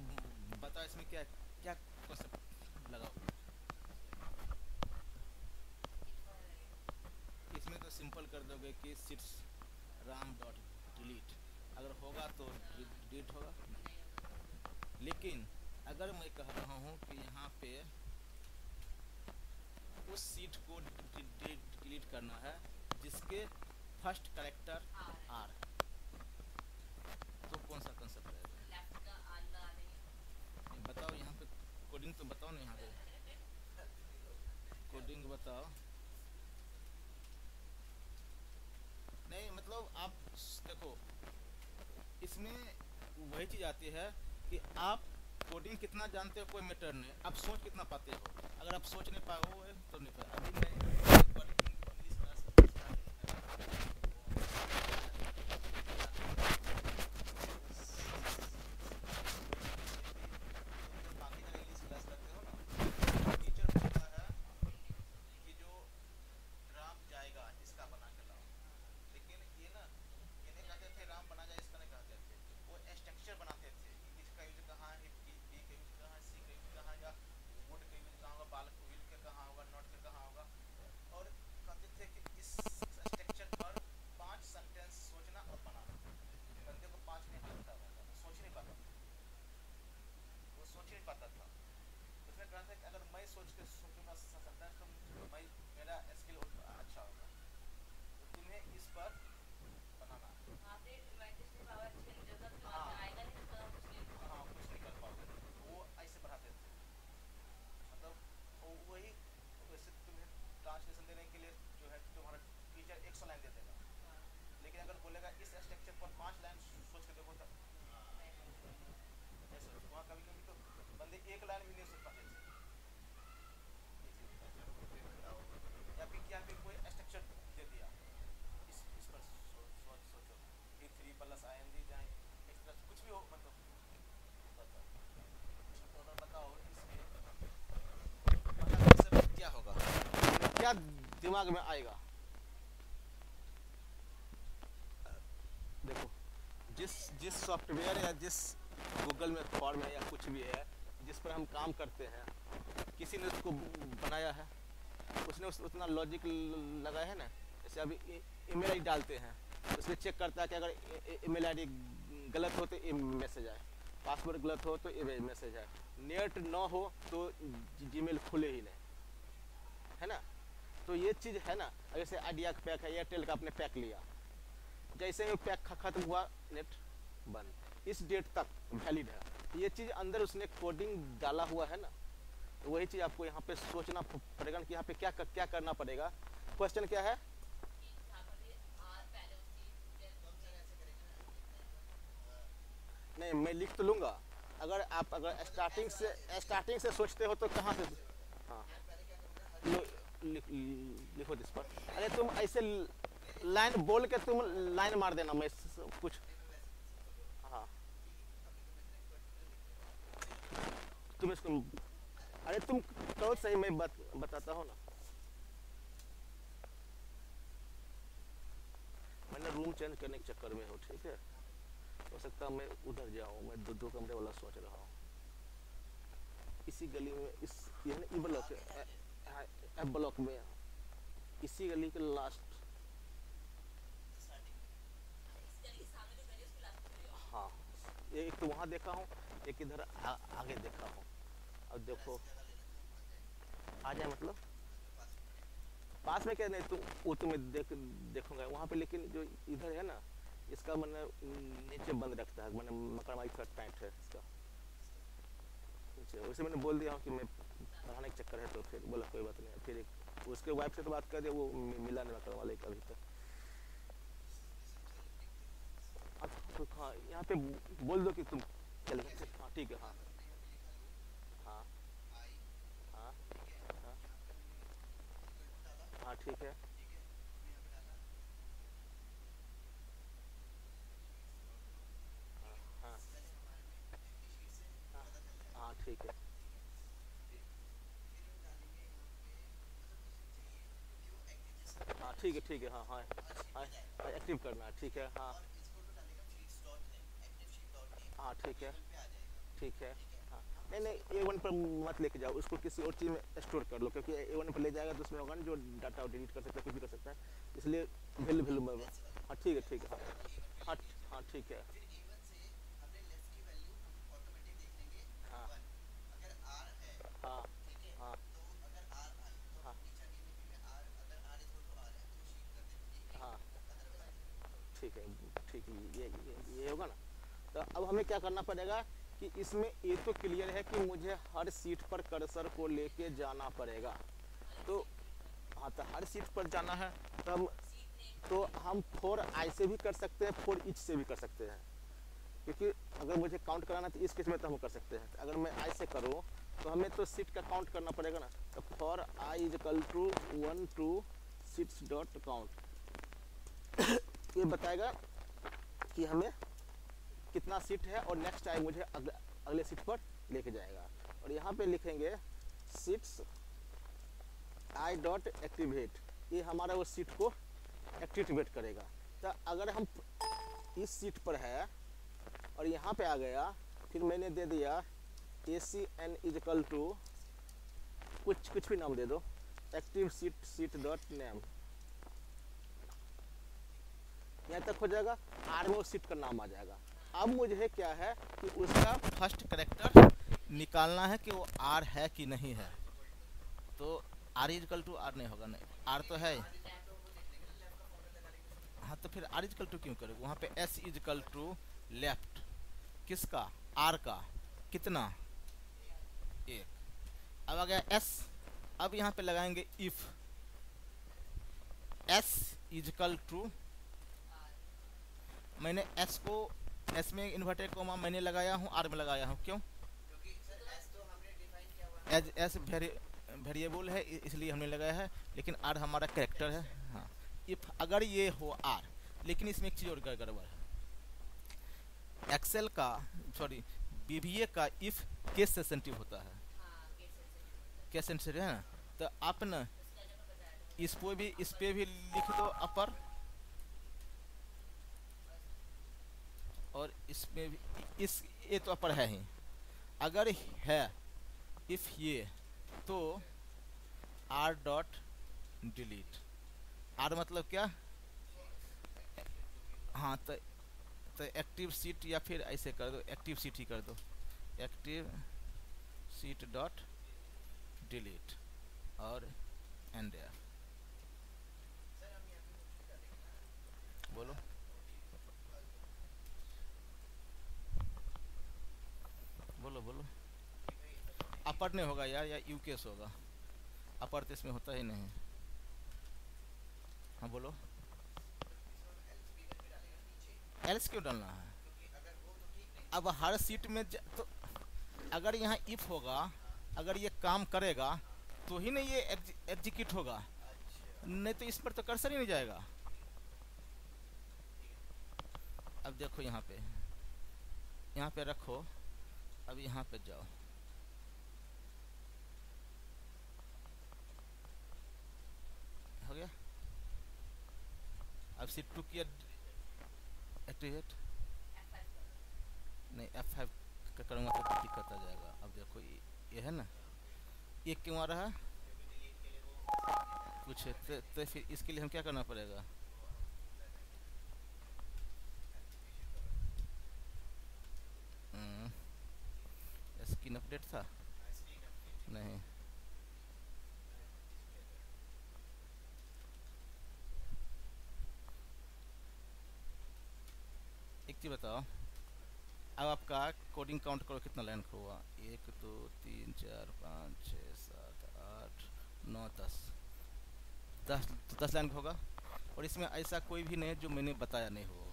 बताओ इसमें क्या क्या कॉन्सेप्ट लगाओ। इसमें तो सिंपल कर दोगे कि सीट्स राम डॉट डिलीट, अगर होगा तो डिलीट होगा। लेकिन अगर मैं कह रहा हूँ कि यहाँ पे उस सीट को डिलीट करना है जिसके फर्स्ट कैरेक्टर आर, तो कौन सा कंसेप्ट रहेगा? नहीं, बताओ यहाँ पे कोडिंग तो बताओ ना, यहाँ पे कोडिंग बताओ। नहीं मतलब आप देखो, इसमें वही चीज़ आती है कि आप कोडिंग कितना जानते हो कोई मैटर नहीं, आप सोच कितना पाते हो। अगर आप सोच नहीं पाओगे तो नहीं पाए। अभी मैं एक बार इंग्लिश क्लास बाकी जगह इंग्लिश क्लास करते हो ना, टीचर बोलता है कि जो राम जाएगा इसका बना के लाओ, लेकिन ये ना, ये नहीं कहते थे राम बना जाए इसका, नहीं कहते थे, वो स्ट्रक्चर बनाते थे कि इसका यूज कहाँ है, बी का यूज कहाँ है, सी का यूज कहाँ है, या वुड का यूज कहाँ होगा, बाल व्हील का कहाँ होगा, नॉट का कहाँ होगा। और कहते थे कि इस स्ट्रक्चर पर 5 सेंटेंस सोचना और बनाना। बंदे को 5 नहीं हालत खराब होता, वो सोच नहीं पाता था, वो सोच नहीं पाता था। उसने कहा था कि अगर मैं सोच के सोचूंगा सेंटेंस तो मैं, मेरा स्किल अच्छा होगा, तो तुम्हें इस पर बनाना है। हाँ हाँ, कुछ नहीं कर पाओगे, वो ऐसे बढ़ाते थे। मतलब वही, वैसे तुम्हें ट्रांसलेशन देने के लिए जो है तुम्हारा टीचर 100 लाइन दे देगा, लेकिन अगर बोलेगा इस स्ट्रक्चर पर 5 लाइन सोच के देखो, तो ऐसे वहाँ कभी कभी तो बंदे 1 लाइन भी नहीं सोच पाते थे। या फिर क्या, फिर कोई स्ट्रक्चर दे दिया, इस पर सोचो कि 3 + ING जाए, एक्सप्रेस कुछ भी हो, मतलब बताओ। तो अगर बताओ इसमें पहला कंसेप्ट क्या होगा, क्या दिमाग में आएगा? देखो, जिस जिस सॉफ्टवेयर या जिस गूगल में फॉर्म है या कुछ भी है जिस पर हम काम करते हैं, किसी ने उसको बनाया है, उसने उतना लॉजिक लगाया है ना। जैसे अभी ईमेल आई डालते हैं, उसमें चेक करता है कि अगर ईमेल आईडी गलत हो तो ये मैसेज आए, पासवर्ड गलत हो तो ये मैसेज आए, नेट ना हो तो जीमेल खुले ही नहीं, है ना। तो ये चीज़ है ना। जैसे आइडिया का पैक है, एयरटेल का आपने पैक लिया, जैसे ही पैक खत्म हुआ नेट बंद, इस डेट तक वैलिड है। ये चीज़ अंदर उसने कोडिंग डाला हुआ है ना। तो वही चीज़ आपको यहाँ पे सोचना पड़ेगा कि यहाँ पे क्या क्या करना पड़ेगा। क्वेश्चन क्या है? नहीं, मैं लिख तो लूँगा। अगर आप अगर स्टार्टिंग से सोचते हो तो कहाँ से? हाँ, लिखो दिस पर। अरे तुम ऐसे लाइन बोल के तुम लाइन मार देना, मैं कुछ। हाँ, तुम इसको अरे तुम करो सही, मैं बताता हूँ ना। मैंने रूम चेंज करने के चक्कर में हूँ, ठीक है। हो सकता है मैं उधर जाऊँ, मैं दो दो कमरे वाला सोच रहा हूँ। इसी गली में, इस ये ना ई ब्लॉक एफ ब्लॉक में, इसी गली के लास्ट। हाँ, ये एक तो वहाँ देखा हूँ, एक इधर आगे देखा हूँ। अब देखो, आ जाए मतलब पास में क्या, नहीं तो वो तो मैं देखूंगा वहाँ पे, लेकिन जो इधर है ना, इसका मैंने नीचे बंद रखता है, मैंने मकड़माई का टाइट है इसका नीचे। वैसे मैंने बोल दिया हूँ कि मैं पढ़ाने के चक्कर है, तो फिर बोला कोई बात नहीं। फिर एक उसके वाइफ से तो बात कर दिया, वो मिला नहीं मकड़ वाले का अभी तक। हाँ तो हाँ, यहाँ पे बोल दो कि तुम चले गए। हाँ ठीक है, हाँ हाँ हाँ हाँ हाँ ठीक है, हाँ हाँ हाँ ठीक है, हाँ ठीक है, ठीक है, हाँ हाँ हाँ हाँ, एक्टिव करना है, ठीक है, हाँ हाँ ठीक है, ठीक है, हाँ। नहीं नहीं, ए वन पर मत लेके जाओ उसको, किसी और चीज़ में स्टोर कर लो, क्योंकि ए वन पर ले जाएगा तो उसमें होगा ना जो डाटा डिलीट कर सकता है, कुछ भी कर सकता है। इसलिए वैल्यू वैल्यू में, हाँ ठीक है, ठीक है, हाँ हाँ हाँ ठीक है, हाँ हाँ हाँ हाँ हाँ ठीक है, ठीक है, ये होगा ना। तो अब हमें क्या करना पड़ेगा कि इसमें ये तो क्लियर है कि मुझे हर सीट पर कर्सर को लेके जाना पड़ेगा। तो हाँ, तो हर सीट पर जाना है, तो हम फोर आई से भी कर सकते हैं, फोर ईच से भी कर सकते हैं। क्योंकि अगर मुझे काउंट कराना है तो इस केस में तो हम कर सकते हैं। अगर मैं आई से करूँ तो हमें तो सीट का काउंट करना पड़ेगा ना। तो for I is equal to 1 2 sheets dot count, ये बताएगा कि हमें कितना सीट है, और नेक्स्ट टाइम मुझे अगले सीट पर लेके जाएगा। और यहाँ पे लिखेंगे सीट्स आई डॉट एक्टिवेट, ये हमारा वो सीट को एक्टिवेट करेगा। तो अगर हम इस सीट पर है और यहाँ पे आ गया, फिर मैंने दे दिया ए सी एन इजकल टू कुछ कुछ भी नाम दे दो, active seat seat dot name, यहाँ तक हो जाएगा। आर में उस सीट का नाम आ जाएगा। अब मुझे क्या है कि उसका फर्स्ट करेक्टर निकालना है कि वो आर है कि नहीं है। तो आर इजकल टू आर नहीं होगा, नहीं आर तो है। हाँ तो फिर आर इजकल टू क्यों करोगे, वहाँ पे एस इजकल टू लेफ्ट, किसका, आर का, कितना, एक। अब आ गया एस, अब यहाँ पे लगाएंगे इफ एस इजकल टू, मैंने एस को, एस में इन्वर्टेड कोमा मैंने लगाया हूँ, आर में लगाया हूँ, क्यों, एज एस वेरिएबल है इसलिए हमने लगाया है, लेकिन आर हमारा कैरेक्टर है। हाँ, इफ अगर ये हो आर, लेकिन इसमें एक चीज़ और गड़बड़ है, एक्सेल का, सॉरी बीबीए का इफ केस सेंसिटिव होता है, केस सेंसिटिव है ना। तो आप ना इस पे भी लिख दो अपर, और इसमें भी, इस ये तो अपर है ही, अगर है इफ ये, तो आर डॉट डिलीट, आर मतलब क्या, हाँ तो एक्टिव सीट, या फिर ऐसे कर दो, एक्टिव सीट ही कर दो, एक्टिव सीट डॉट डिलीट, और एंड एफ। बोलो बोलो बोलो। अपर नहीं होगा यार, या यू केस होगा, अपर तो इसमें होता ही नहीं। हाँ बोलो, एल्स क्यों डालना है, अब हर सीट में तो अगर यहाँ इफ होगा, अगर ये काम करेगा तो ही नहीं ये एग्जीक्यूट होगा, नहीं तो इस पर तो कर्सर ही नहीं जाएगा। अब देखो यहाँ पे रखो, अब यहाँ पे जाओ, गया। अब सीट 2 किया एक्टिवेट, नहीं F5 करूँगा तो दिक्कत आ जाएगा। अब देखो ये है ना, ये क्यों आ रहा है कुछ, तो फिर इसके लिए हम क्या करना पड़ेगा, स्क्रीन अपडेट था नहीं, एक चीज़ बताओ, अब आपका कोडिंग काउंट करो कितना लाइन का हुआ, 1 2 3 4 5 6 7 8 9 10 10 लाइन का होगा। और इसमें ऐसा कोई भी नहीं जो मैंने बताया नहीं हो,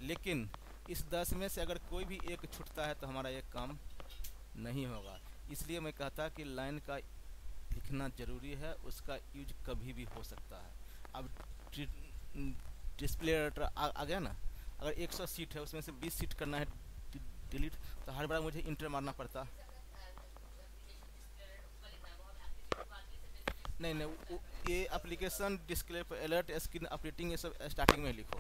लेकिन इस 10 में से अगर कोई भी एक छूटता है तो हमारा एक काम नहीं होगा। इसलिए मैं कहता कि लाइन का लिखना ज़रूरी है, उसका यूज कभी भी हो सकता है। अब डिस्प्ले आ गया ना, अगर 100 सीट है उसमें से 20 सीट करना है डिलीट, तो हर बार मुझे इंटर मारना पड़ता। नहीं नहीं, ये एप्लीकेशन डिस्प्ले पर अलर्ट स्क्रीन अपडेटिंग ये सब स्टार्टिंग में लिखो।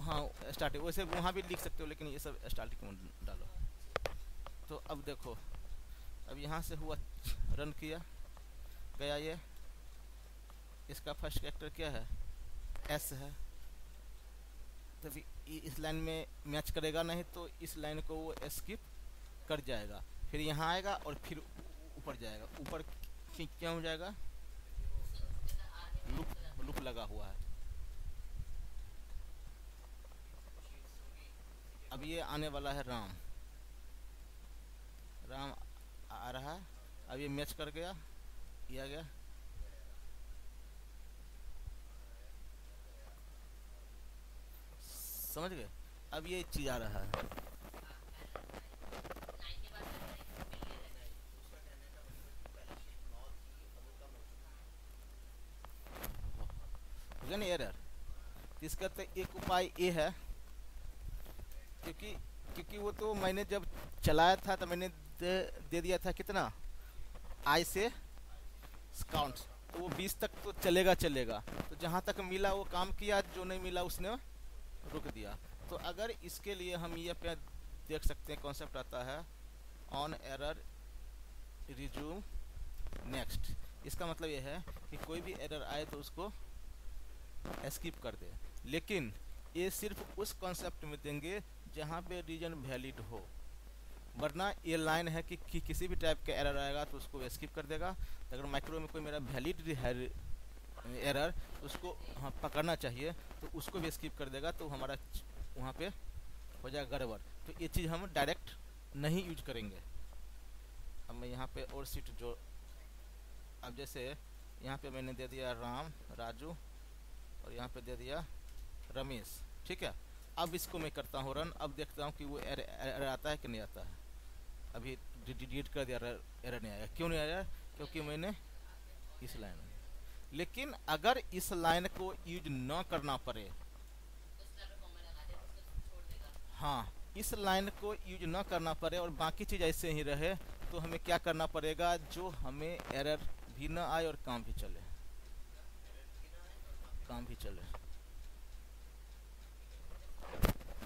हाँ स्टार्टिंग, वैसे वहाँ भी लिख सकते हो लेकिन ये सब स्टार्टिंग में डालो। तो अब देखो, अब यहाँ से हुआ, रन किया गया, ये इसका फर्स्ट कैरेक्टर क्या है, एस है, तो इस लाइन में मैच करेगा, नहीं तो इस लाइन को वो स्किप कर जाएगा, फिर यहाँ आएगा और फिर ऊपर जाएगा। ऊपर क्या हो जाएगा, लूप लगा हुआ है। अब ये आने वाला है राम, राम आ रहा है। अब ये मैच कर गया, ये आ गया, समझ गए। अब ये चीज आ रहा है, हो गया ना एरर। इसका तो एक उपाय ये है, क्योंकि वो तो मैंने जब चलाया था तो मैंने दे दिया था कितना, आई से काउंट, तो वो 20 तक तो चलेगा, तो जहाँ तक मिला वो काम किया, जो नहीं मिला उसने रुक दिया। तो अगर इसके लिए हम ये पे देख सकते हैं, कॉन्सेप्ट आता है ऑन एरर रिज्यूम नेक्स्ट। इसका मतलब ये है कि कोई भी एरर आए तो उसको स्किप कर दे, लेकिन ये सिर्फ उस कॉन्सेप्ट में देंगे जहाँ पे रीजन वैलिड हो, वरना ये लाइन है कि किसी भी टाइप का एरर आएगा तो उसको स्किप कर देगा। तो अगर माइक्रो में कोई मेरा वैलिड एरर तो उसको हाँ पकड़ना चाहिए, तो उसको भी स्किप कर देगा, तो हमारा वहाँ पे हो जाएगा गड़बड़। तो ये चीज़ हम डायरेक्ट नहीं यूज करेंगे। अब मैं यहाँ पे और सीट जो, अब जैसे यहाँ पे मैंने दे दिया राम राजू और यहाँ पे दे दिया रमेश, ठीक है। अब इसको मैं करता हूँ रन, अब देखता हूँ कि वो एरर आता है कि नहीं आता है। अभी डिलीट कर दिया, एरर नहीं आया। क्यों नहीं आया, क्योंकि मैंने इस लाइन में, लेकिन अगर इस लाइन को यूज न करना पड़े, हाँ इस लाइन को यूज न करना पड़े और बाकी चीज़ ऐसे ही रहे, तो हमें क्या करना पड़ेगा, जो हमें एरर भी न आए और काम भी चले,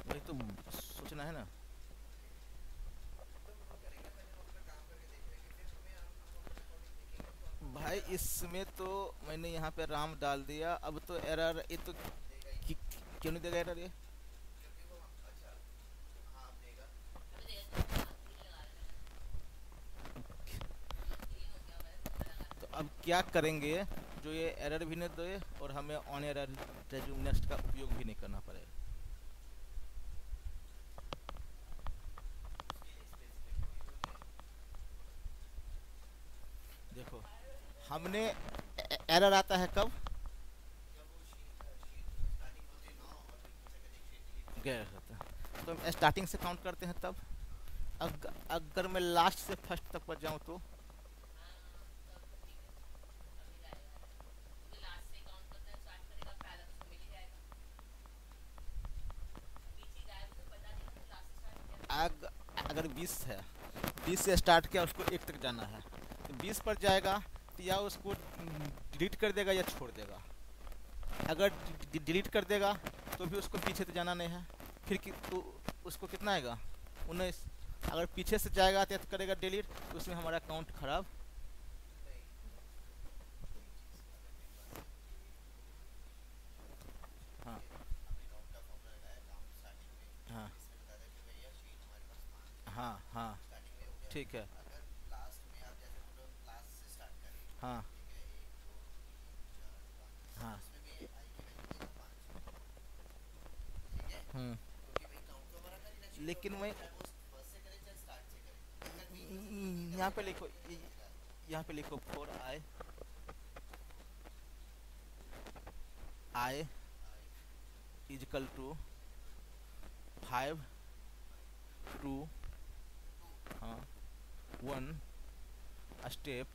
वही तो सोचना है ना। भाई इसमें तो मैंने यहाँ पे राम डाल दिया, अब तो एरर ये तो क्यों नहीं देगा एरर ये, तो अब क्या करेंगे, जो ये एरर भी नहीं दे और हमें ऑन एरर रिज्यूम नेक्स्ट का उपयोग भी नहीं करना पड़ेगा। देखो हमने एरर आता है कब, गैर होता है तो हम स्टार्टिंग से काउंट करते हैं तब। अगर मैं लास्ट से फर्स्ट तक पहुंच जाऊं तो अगर 20 है, 20 से स्टार्ट किया उसको 1 तक जाना है, तो 20 पर जाएगा, तो या उसको डिलीट कर देगा या छोड़ देगा। अगर डिलीट कर देगा तो भी उसको पीछे तो जाना नहीं है, फिर तो उसको कितना आएगा 19। अगर पीछे से जाएगा तो करेगा डिलीट, तो उसमें हमारा अकाउंट खराब। हाँ हाँ हाँ हाँ ठीक है। हाँ हाँ हम्म। लेकिन मैं यहाँ पे लिखो, यहाँ पे लिखो 4i i इजकल टू 5 2 हाँ 1 स्टेप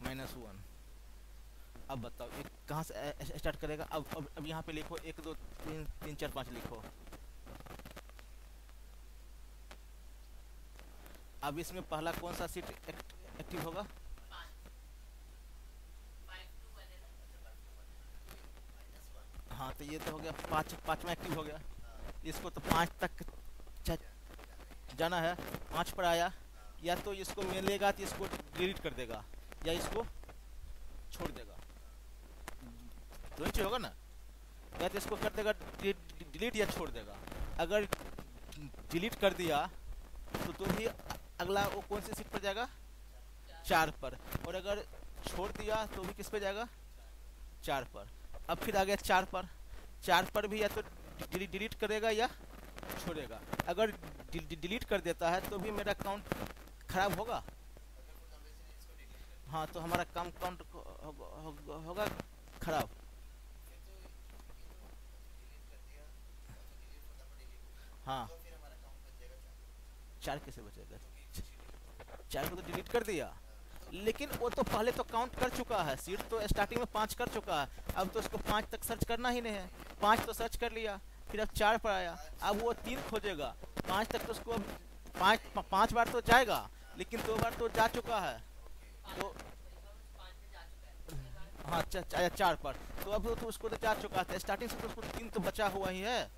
-1। अब बताओ ये कहाँ से स्टार्ट करेगा। अब यहाँ पे लिखो 1 2 3 3 4 5 लिखो। अब इसमें पहला कौन सा सीट एक्टिव होगा। हाँ तो ये तो हो गया पाँचवा एक्टिव हो गया। इसको तो 5 तक जाना है, 5 पर आया, या तो इसको मिलेगा तो इसको डिलीट कर देगा या इसको छोड़ देगा, दोनों चीज होगा ना। या तो इसको कर देगा डिलीट या छोड़ देगा। अगर डिलीट कर दिया तो भी अगला वो कौन सी सीट पर जाएगा 4 पर, और अगर छोड़ दिया तो भी किस पे जाएगा 4 पर। अब फिर आ गया 4 पर भी या तो डिलीट करेगा या छोड़ेगा। अगर डिलीट कर देता है तो भी मेरा अकाउंट खराब होगा। हाँ तो हमारा काम काउंट होगा खराब। हाँ 4 कैसे बचेगा, 4 को तो डिलीट कर दिया, लेकिन वो तो पहले तो काउंट कर चुका है, सीट तो स्टार्टिंग में 5 कर चुका है। अब तो उसको 5 तक सर्च करना ही नहीं है, 5 तो सर्च कर लिया, फिर अब 4 पर आया, अब वो 3 खोजेगा। 5 तक तो उसको अब 5 बार तो जाएगा, लेकिन 2 बार तो जा चुका है। तो हाँ 4 पर, तो अब तो उसको तो जा चुका था स्टार्टिंग से, तो उसको 3 तो बचा हुआ ही है,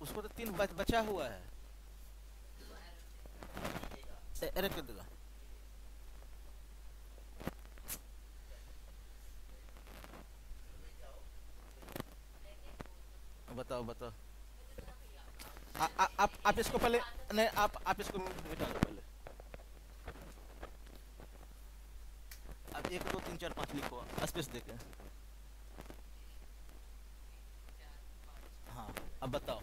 उसको तो 3 बचा हुआ है। एरर कर देगा। बताओ बताओ। आप इसको पहले, नहीं आप इसको मिटा दो पहले। अब 1 2 3 4 5 लिखो स्पेस देके। हाँ अब बताओ,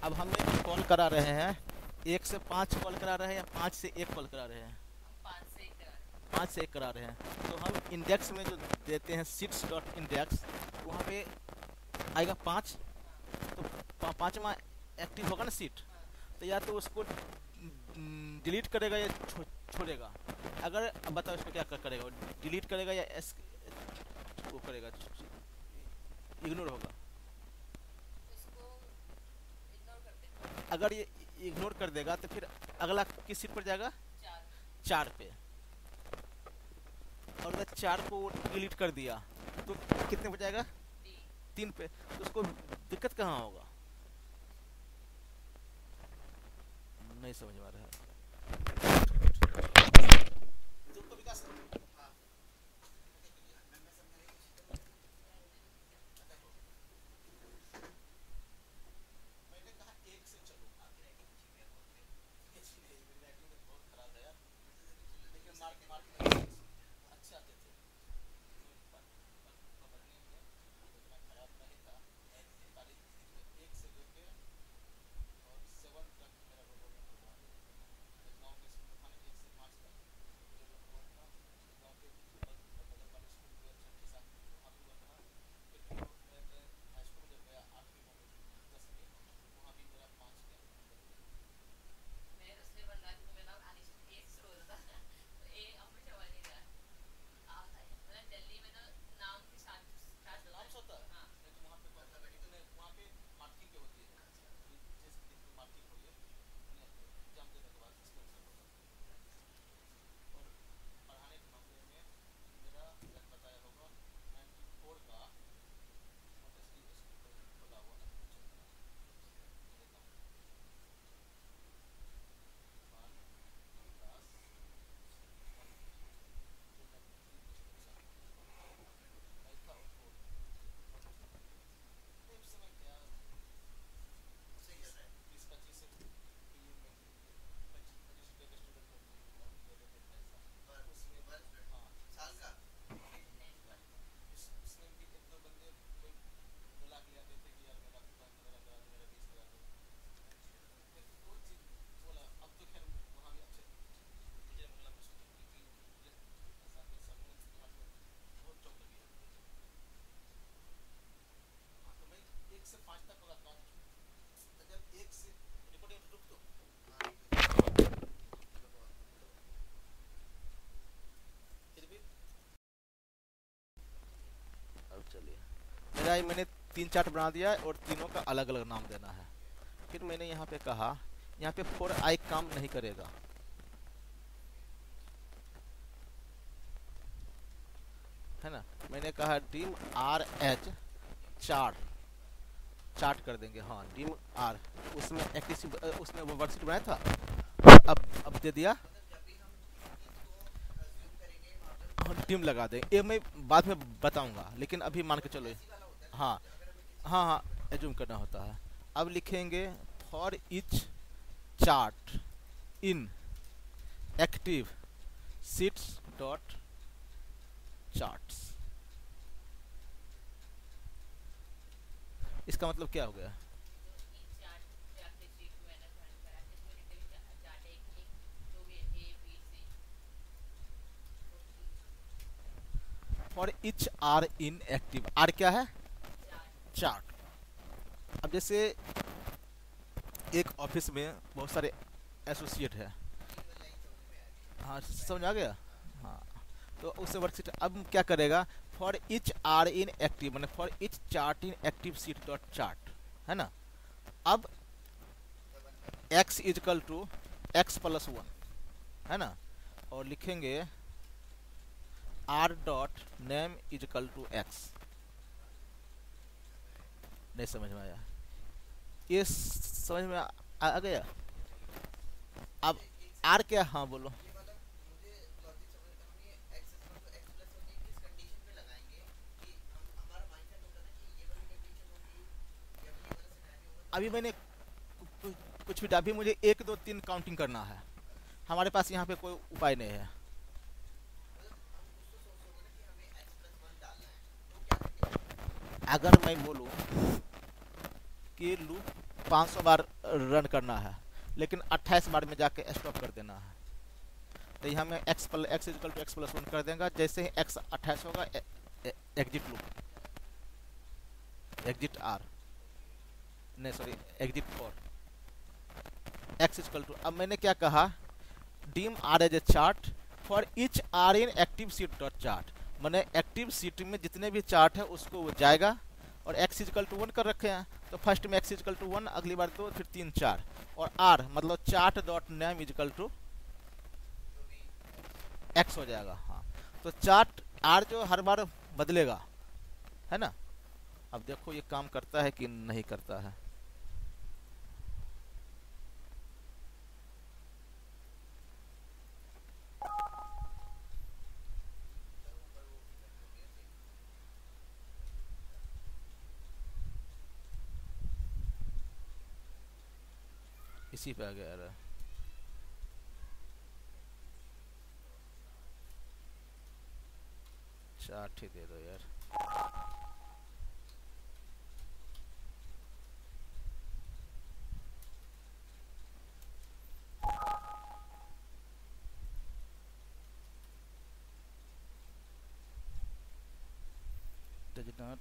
अब हमें कॉल करा रहे हैं 1 से 5 कॉल करा रहे हैं या 5 से 1 कॉल करा रहे हैं। 5 से 1 करा रहे हैं, तो हम इंडेक्स में जो देते हैं सीट्स डॉट इंडेक्स, वहाँ पे आएगा 5, तो 5वां एक्टिव होगा ना सीट, तो या तो उसको डिलीट करेगा या छोड़ेगा। अगर अब बताओ इसको क्या करेगा, डिलीट करेगा या वो करेगा, इग्नोर होगा। अगर ये इग्नोर कर देगा तो फिर अगला किस सीट पर जाएगा 4 पे, और अगर 4 को डिलीट कर दिया तो कितने पर जाएगा 3 पे, तो उसको दिक्कत कहाँ होगा, नहीं समझ में आ रहा है। तीन चार्ट बना दिया है और तीनों का अलग अलग नाम देना है। फिर मैंने यहाँ पे कहा यहाँ पे फॉर आई काम नहीं करेगा, है ना। मैंने कहा dim R H chart, chart कर देंगे, हाँ डिम आर, उसमें एक्टिव उसमें वो वर्कशीट बनाया था, अब दे दिया, हाँ डिम लगा दें, ये मैं बाद में बताऊंगा, लेकिन अभी मान के चलो। हाँ हाँ हाँ एज्यूम करना होता है। अब लिखेंगे for each chart in active sheets dot charts. इसका मतलब क्या हो गया? For each R in active, R क्या है? चार्ट। अब जैसे एक ऑफिस में बहुत सारे एसोसिएट है, हाँ समझ आ गया, हाँ तो उससे वर्कशीट अब क्या करेगा, for each R in active मैंने for each chart in active sheet dot chart, है ना। अब x is equal to X plus one, है ना, और लिखेंगे r dot name is equal to X. नहीं समझ में आया? ये समझ में आ गया? अब r क्या, हाँ बोलो। अभी मैंने कुछ भी, अभी मुझे एक दो तीन काउंटिंग करना है, हमारे पास यहाँ पे कोई उपाय नहीं है। अगर मैं बोलूँ कि लूप 500 बार रन करना है, लेकिन 28 बार में जाके स्टॉप कर देना है, तो यहाँ में X is equal to X plus one कर देगा। जैसे ही एक्स 28 होगा एग्जिट लूप, एग्जिट आर, नहीं sorry exit for X is equal to. अब मैंने क्या कहा, dim R as a chart for each R in active sheet dot chart, मैंने एक्टिव सीट में जितने भी चार्ट है उसको वो जाएगा, और एक्स इजकल टू वन कर रखे हैं, तो फर्स्ट में एक्स इजकल टू वन, अगली बार दो, फिर तीन चार, और आर मतलब chart dot name is equal to X हो जाएगा। हाँ तो चार्ट आर जो हर बार बदलेगा, है ना। अब देखो ये काम करता है कि नहीं करता है। इसी पे आ गया यार, चार्ट ही दे दो यार। Does it not?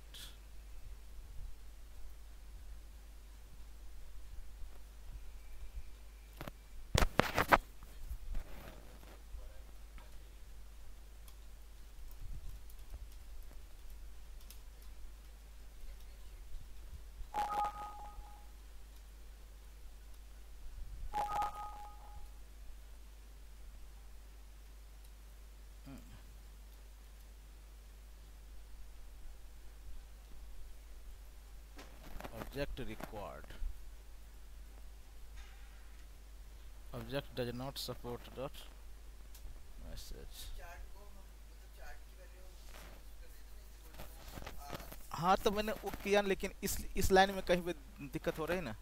Object required. Object does not support dot message. हाँ तो मैंने वो किया, लेकिन इस लाइन में कहीं पे दिक्कत हो रही है ना,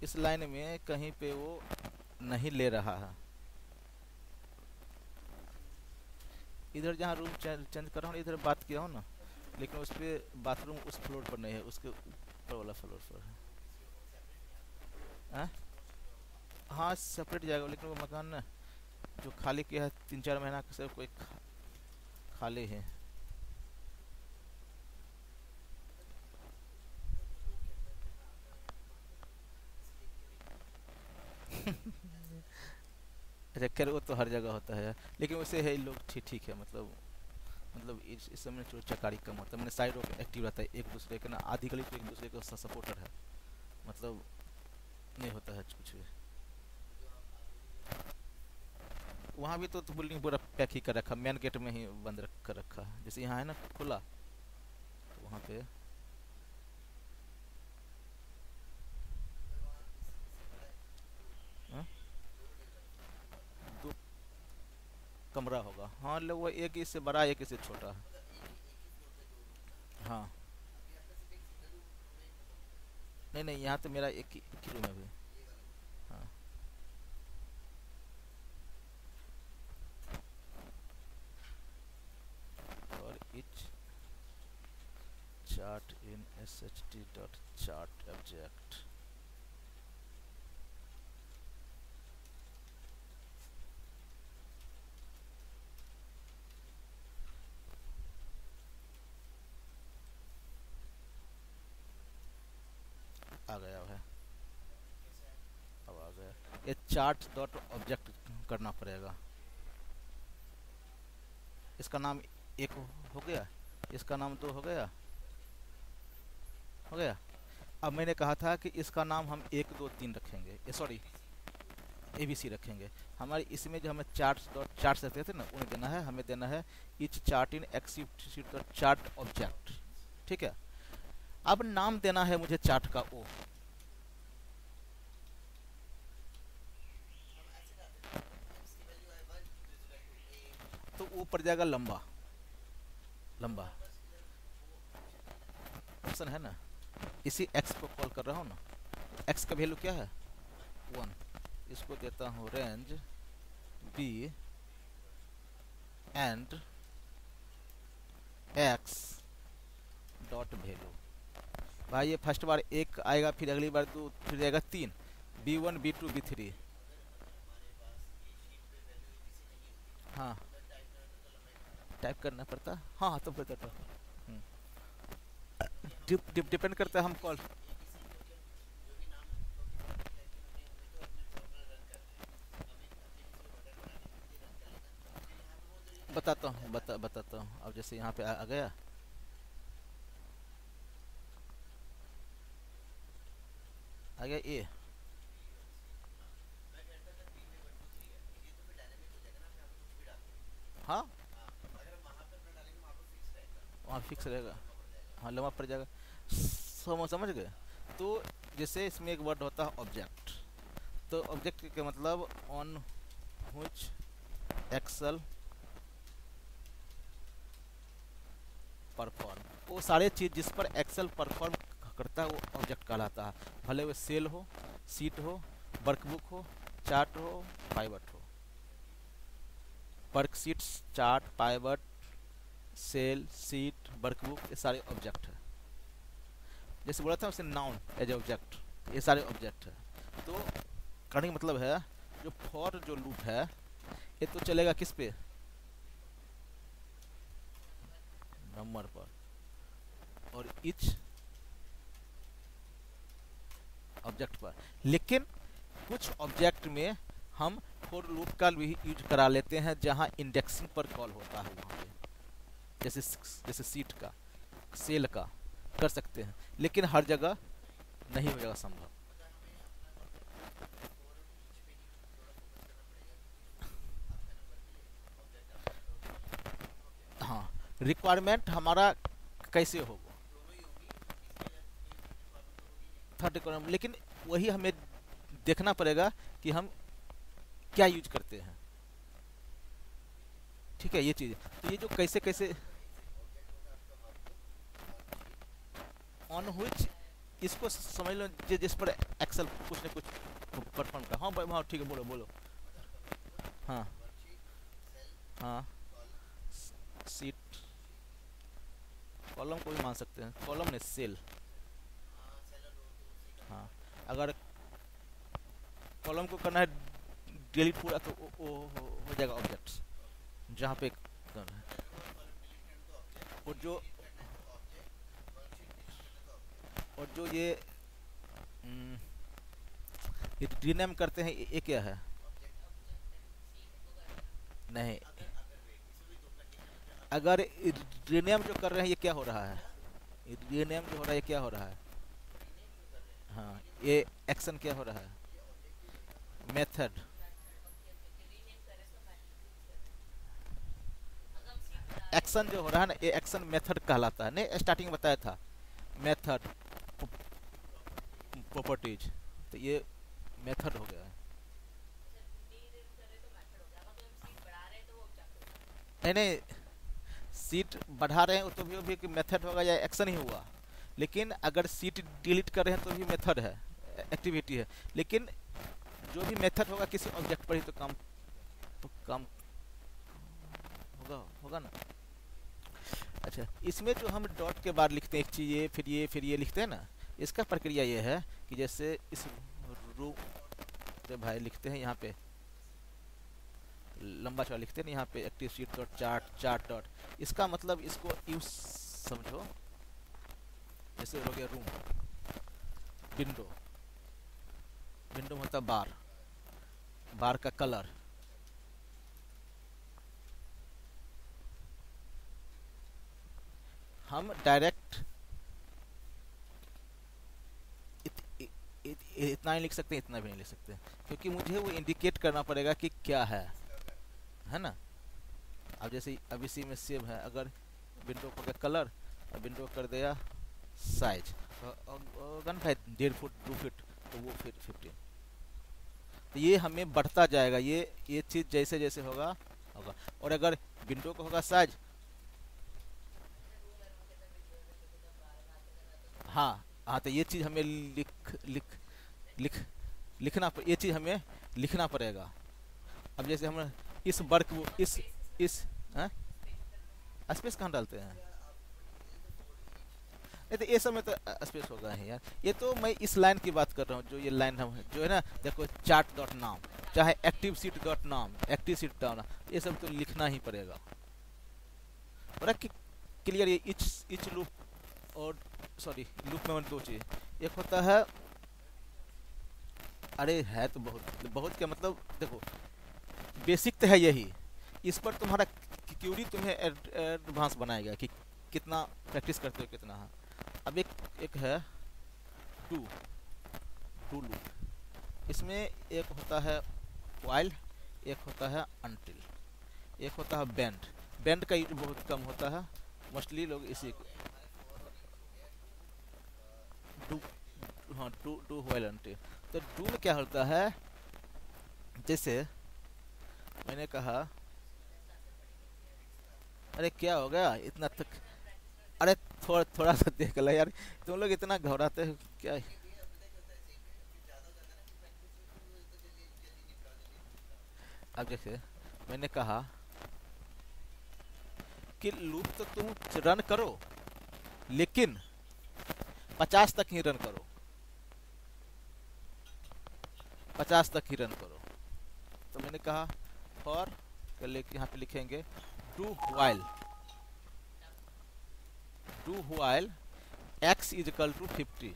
इस लाइन में कहीं पे वो नहीं ले रहा है। इधर जहाँ रूम चेंज कर रहा हूँ, इधर बात किया हूँ ना, लेकिन उस पर बाथरूम उस फ्लोर पर नहीं है, उसके ऊपर वाला फ्लोर पर है। हाँ सेपरेट जाएगा, लेकिन वो मकान ना जो खाली किया है 3-4 महीना से, कोई खाली है। अच्छा खैर वो तो हर जगह होता है, लेकिन वैसे है लोग ठीक ठीक है, मतलब मतलब इस समय जो चकारी कम होता है, मैंने साइड ऑफ एक्टिव रहता है एक दूसरे के ना, आधी गली तो एक दूसरे का सपोर्टर है, मतलब नहीं होता है कुछ भी। वहाँ भी तो बिल्डिंग पूरा पैक ही कर रखा, मेन गेट में ही बंद कर रखा है, जैसे यहाँ है ना खुला, तो वहाँ पे हाँ? दो कमरा होगा, हाँ लोग वो एक इससे बड़ा एक इससे छोटा है। हाँ नहीं नहीं, यहाँ तो मेरा एक ही रूम है अभी। हाँ और each chart in S H T dot chart object. आ गया है, अब आ गया। ये चार्ट डॉट ऑब्जेक्ट करना पड़ेगा। इसका नाम एक हो गया, इसका नाम दो हो गया, हो गया। अब मैंने कहा था कि इसका नाम हम 1 2 3 रखेंगे, सॉरी ABC रखेंगे। हमारे इसमें जो हमें चार्ट डॉट चार्ट रखते थे ना, उन्हें देना है, हमें देना है इच चार्ट इन एक्सिट डॉट चार्ट ऑब्जेक्ट, ठीक है। अब नाम देना है मुझे चार्ट का ओ, तो वो पड़ जाएगा लंबा, लंबा ऑप्शन है ना, इसी एक्स को कॉल कर रहा हूँ ना, एक्स का वैल्यू क्या है 1, इसको देता हूँ range B and X dot value. भाई ये फर्स्ट बार एक आएगा, फिर अगली बार 2, फिर जाएगा 3, B1 B2 B3। हाँ टाइप करना पड़ता, हाँ हाँ तो बता, डिपेंड करता है हम कॉल। बताता हूँ, बताता हूँ। अब जैसे यहाँ पे आ गया, आ गया ए, हाँ वहाँ फिक्स रहेगा, हाँ लंबा पड़ जाएगा। समझ गए। तो जैसे इसमें एक वर्ड होता है ऑब्जेक्ट, तो ऑब्जेक्ट का मतलब ऑन व्हिच एक्सेल परफॉर्म, वो सारे चीज़ जिस पर एक्सेल परफॉर्म करता है वो ऑब्जेक्ट कहलाता है, भले वो सेल हो, सीट हो, वर्कबुक हो, चार्ट हो, पाइवट हो। Worksheets, chart, pivot, cell, sheet, workbook, ये सारे ऑब्जेक्ट है। जैसे बोला था उसे नाउन एज ऑब्जेक्ट, ये सारे ऑब्जेक्ट है। तो करने का मतलब है जो फॉर जो लूप है ये तो चलेगा किस पे, नंबर पर, और इच ऑब्जेक्ट पर। लेकिन कुछ ऑब्जेक्ट में हम फॉर लूप का भी यूज करा लेते हैं जहां इंडेक्सिंग पर कॉल होता है वहां पे, जैसे सीट का, सेल का कर सकते हैं, लेकिन हर जगह नहीं हो जाएगा संभव। हाँ रिक्वायरमेंट हमारा कैसे होगा थर्ड कॉलम, लेकिन वही हमें देखना पड़ेगा कि हम क्या यूज करते हैं, ठीक है। ये चीज़ तो ये जो कैसे कैसे ऑन हुई, इसको समझ लो जिस पर एक्सेल कुछ न कुछ परफॉर्म का। हाँ भाई हाँ ठीक है, बोलो बोलो। हाँ हाँ सीट, कॉलम को भी मान सकते हैं, कॉलम ने सेल। हाँ अगर कॉलम को करना है डिलीट पूरा तो वो हो जाएगा ऑब्जेक्ट्स जहाँ पे करना है। और जो हम्म, ये रीनेम करते हैं, ये क्या है, नहीं अगर रीनेम जो कर रहे हैं ये क्या हो रहा है, रीनेम जो हो रहा है ये क्या हो रहा है, हाँ ये एक्शन क्या हो रहा है, मेथड। एक्शन जो हो रहा है ना ये एक्शन मेथड कहलाता है, नहीं स्टार्टिंग में बताया था, मेथड प्रॉपर्टीज, तो ये मेथड हो गया है। नहीं नहीं, सीट बढ़ा रहे हैं तो भी मेथड होगा या एक्शन ही हुआ, लेकिन अगर सीट डिलीट कर रहे हैं तो भी मेथड है, एक्टिविटी है, लेकिन जो भी मेथड होगा किसी ऑब्जेक्ट पर ही तो काम होगा होगा ना। अच्छा, इसमें जो हम डॉट के बाद लिखते हैं एक चीज, ये फिर ये लिखते हैं ना, इसका प्रक्रिया ये है कि जैसे इस रू पे भाई लिखते हैं, यहाँ पे लंबा चौड़ा लिखते हैं ना, यहाँ पे active sheet dot chart dot, इसका मतलब इसको यूज समझो, जैसे हो गया रूम, विंडो, विंडो मतलब बार, बार का कलर, हम डायरेक्ट इतना नहीं लिख सकते, इतना भी नहीं लिख सकते, क्योंकि मुझे वो इंडिकेट करना पड़ेगा कि क्या है ना। अब जैसे अब इसी में सेव है, अगर विंडो को कलर, अब विंडो कर दिया साइज, गन भाई 1.5 फुट 2 फीट, तो वो फिर 15, तो ये हमें बढ़ता जाएगा, ये चीज़ जैसे जैसे होगा होगा। और अगर विंडो को होगा साइज, हाँ हाँ, तो ये चीज़ हमें लिख लिखना ये चीज़ हमें लिखना पड़ेगा। अब जैसे हम इस वर्क इस हाँ? स्पेस कहाँ डालते हैं, नहीं तो ये सब में तो स्पेस होगा ही यार, ये तो मैं इस लाइन की बात कर रहा हूँ, जो ये लाइन हम जो है ना, देखो चार्ट डॉट नाम, चाहे एक्टिव सीट डॉट नाम, एक्टिव सीट डॉट नाम, ये सब तो लिखना ही पड़ेगा। और क्लियर, ये इच लूप और सॉरी लूप में दो चीज, एक होता है, अरे है तो बहुत बहुत क्या मतलब, देखो बेसिक तो है यही, इस पर तुम्हारा क्यूरी तुम्हें एडवांस बनाएगा कि कितना प्रैक्टिस करते हो कितना है। अब एक है डू डू लूप, इसमें एक होता है वाइल, एक होता है अनटिल, एक होता है बेंड, बेंड का यूज बहुत कम होता है, मोस्टली लोग इसी डू, हाँ डू वाइल अनटिल। तो डू में क्या होता है, जैसे मैंने कहा, अरे क्या हो गया इतना तक, अरे थोड़ा सा देख लो यार, तुम लोग इतना घबराते हो क्या। अब जैसे मैंने कहा कि लूप तो तुम रन करो, लेकिन 50 तक ही रन करो, 50 तक ही रन करो। तो मैंने कहा फॉर, यहाँ पे लिखेंगे do while x is equal to 50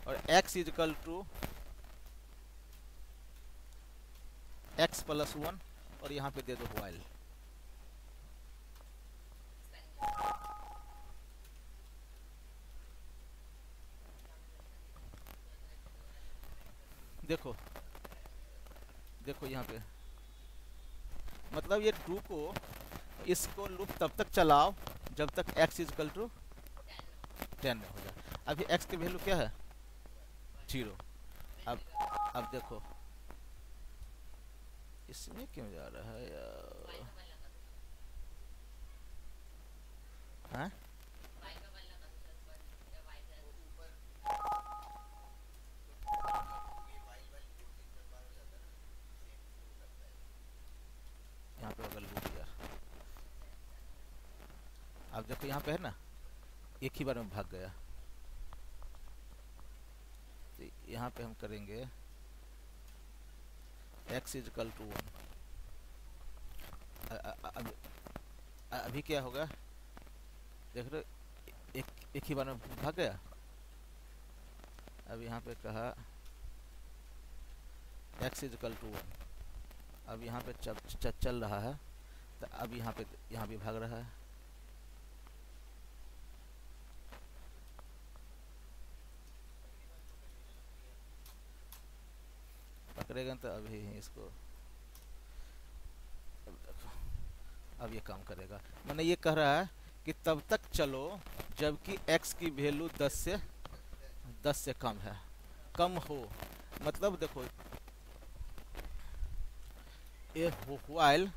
और x is equal to x plus 1, और यहाँ पे दे दो वाइल। देखो देखो यहाँ पे मतलब ये डू को, इसको लूप तब तक चलाओ जब तक x इज इक्वल टू 10 हो जाए। अभी x की वैल्यू क्या है 0। अब देखो इसमें क्यों जा रहा है यार, हाँ यहाँ पे अगर लूप यार, अब देखो यहाँ पे है ना, एक ही बार में भाग गया, तो यहाँ पे हम करेंगे x इज इक्वल टू 1। अभी क्या होगा देख रहे हो, एक ही बार में भाग गया। अब यहाँ पे कहा x इज इक्वल टू 1, अब यहाँ पे चल रहा है, तो अब यहाँ भी भाग रहा है। पकड़ेगा तो अभी इसको, अब देखो, अब ये काम करेगा। मैंने ये कह रहा है कि तब तक चलो जबकि x की वैल्यू 10 से कम है, कम हो। मतलब देखो ये while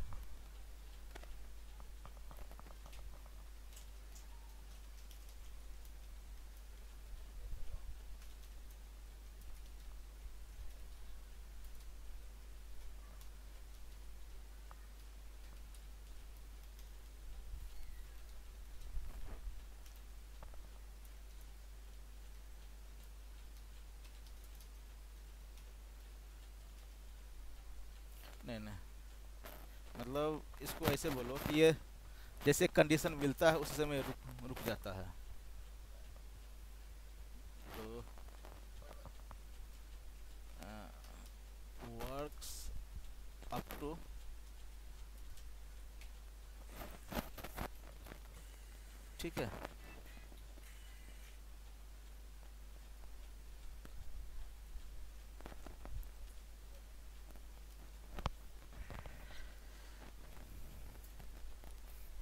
नहीं नहीं, मतलब इसको ऐसे बोलो कि ये जैसे कंडीशन मिलता है उस समय रुक जाता है। तो वर्क्स अप टू ठीक है।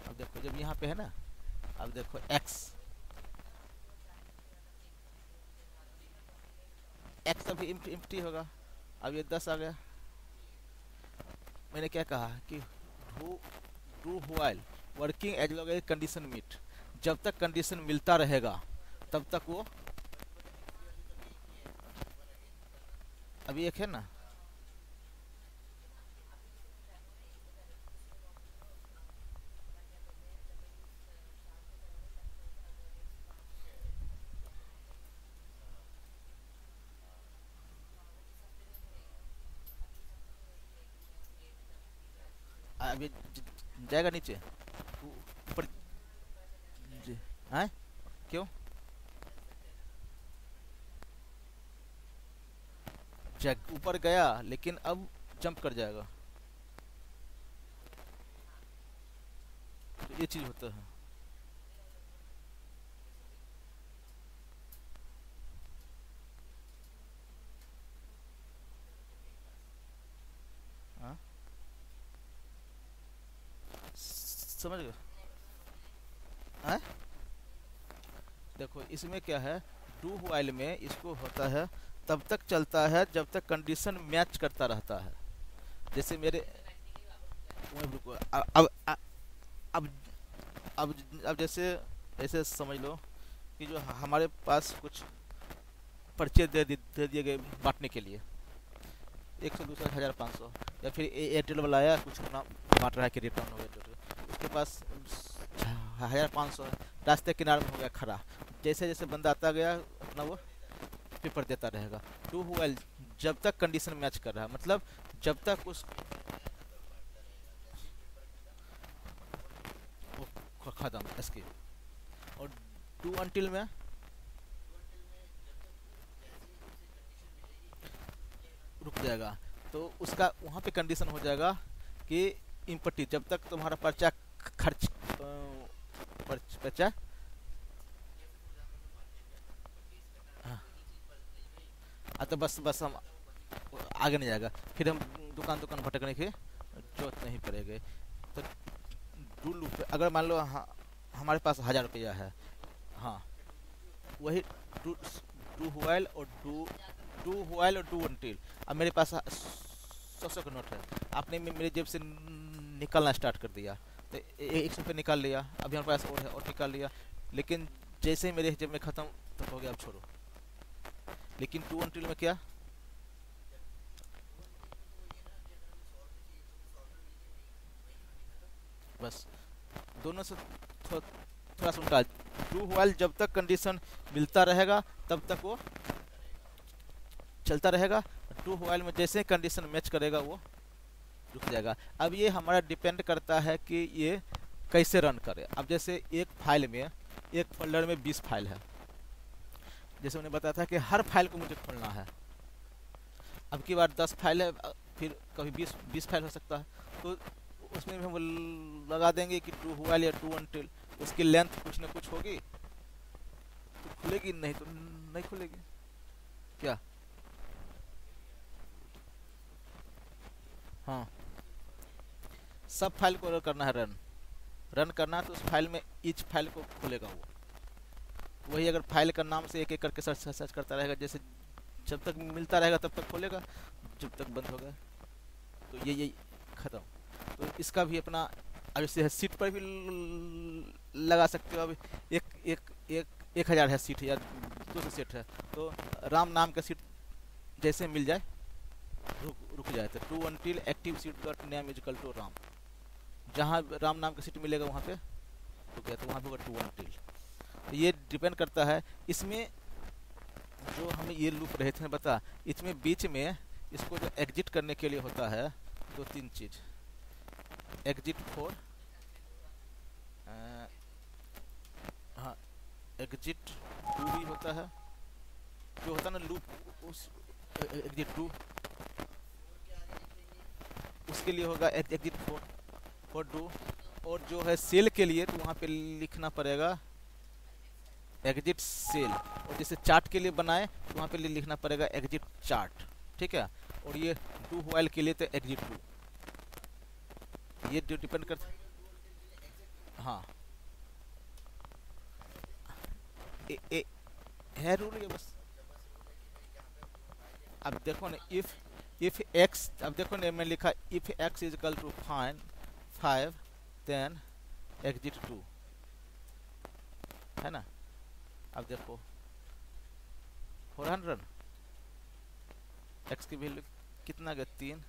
अब देखो जब यहाँ पे है ना, अब देखो एक्स अभी इम्प्टी होगा। अब ये 10 आ गया। मैंने क्या कहा कि do do while working as long as condition meet, जब तक कंडीशन मिलता रहेगा तब तक वो, अभी एक है ना, अभी जाएगा नीचे ऊपर। हाँ क्यों ऊपर गया लेकिन अब जंप कर जाएगा, तो ये चीज होता है। हाँ समझ गए। हाँ देखो इसमें क्या है, डू व्हाइल में इसको होता है तब तक चलता है जब तक कंडीशन मैच करता रहता है। जैसे मेरे अब अब अब अब जैसे ऐसे समझ लो कि जो हमारे पास कुछ पर्चे दे दिए गए बांटने के लिए, 100 200 1000 500, या फिर एयरटेल वाला आया कुछ अपना बांट रहा है, क्रेडिट कार्ड हो गया, उसके पास 1500 रास्ते किनारे में हो गया खड़ा। जैसे जैसे बंदा आता गया अपना वो पेपर देता रहेगा। टू व्हाइल जब तक कंडीशन मैच कर रहा है, मतलब जब तक उस खत्म एस्केप। और डू अनटिल में रुक जाएगा, तो उसका वहाँ पे कंडीशन हो जाएगा कि इम्पटी, जब तक तुम्हारा पर्चा खर्च पर्चा तो बस हम आगे नहीं जाएगा, फिर हम दुकान भटकने की जरूरत नहीं पड़ेगी। तो डू लूप अगर मान लो हमारे पास 1000 रुपया है, हाँ वही डू डू व्हाइल और डू अनटिल। अब मेरे पास 100 का नोट है, आपने मेरे जेब से निकालना स्टार्ट कर दिया, तो 100 रुपये निकाल लिया, अभी हमारे पास और है और निकाल लिया, लेकिन जैसे ही मेरे जेब में ख़त्म तो हो गया, अब छोड़ो। लेकिन टू अनटिल में क्या, बस दोनों से थोड़ा सा उल्टा। डू व्हाइल जब तक कंडीशन मिलता रहेगा तब तक वो चलता रहेगा। डू व्हाइल में जैसे कंडीशन मैच करेगा वो रुक जाएगा। अब ये हमारा डिपेंड करता है कि ये कैसे रन करे। अब जैसे एक फाइल में, एक फोल्डर में 20 फाइल है, जैसे मैंने बताया था कि हर फाइल को मुझे खोलना है। अब की बार 10 फाइल है, फिर कभी 20 फाइल हो सकता है, तो उसमें भी हम लगा देंगे कि डू व्हाइल या डू अनटिल, उसकी लेंथ कुछ ना कुछ होगी तो खुलेगी, नहीं तो नहीं खुलेगी। क्या? हाँ, सब फाइल को करना है रन, रन करना है तो उस फाइल में ईच फाइल को खोलेगा वो। वही अगर फाइल का नाम से एक एक करके सर्च सर्च करता रहेगा, जैसे जब तक मिलता रहेगा तब तक खोलेगा, जब तक बंद होगा तो ये खत्म। तो इसका भी अपना, अब जैसे सीट पर भी लगा सकते हो। अब एक एक एक 1000 है सीट या 200 सीट है, तो राम नाम का सीट जैसे मिल जाए रुक जाए तो to until active sheet dot name is equal to Ram, जहाँ राम नाम का सीट मिलेगा वहाँ पे रुक गया, तो वहाँ पे होगा टू अनटिल। तो ये डिपेंड करता है इसमें, जो हमें ये लूप रहे थे बता, इसमें बीच में इसको जो एग्जिट करने के लिए होता है 2-3 चीज। एग्जिट फॉर, हाँ एग्जिट टू भी होता है, जो होता है ना लूप, उस एग्जिट टू उसके लिए होगा एग्जिट फॉर डू। और जो है सेल के लिए तो वहाँ पे लिखना पड़ेगा एग्जिट सेल, और जैसे चार्ट के लिए बनाए तो वहाँ पे लिखना पड़ेगा एग्जिट चार्ट, ठीक है। और ये डू व्हाइल के लिए तो एग्जिट डू, ये जो डिपेंड करता, हाँ है रूल ये बस। अब देखो ना, इफ एक्स, अब देखो ना मैं लिखा if X is equal to five 5 then exit 2, है ना। अब देखो 400, एक्स की वैल्यू कितना गया 3,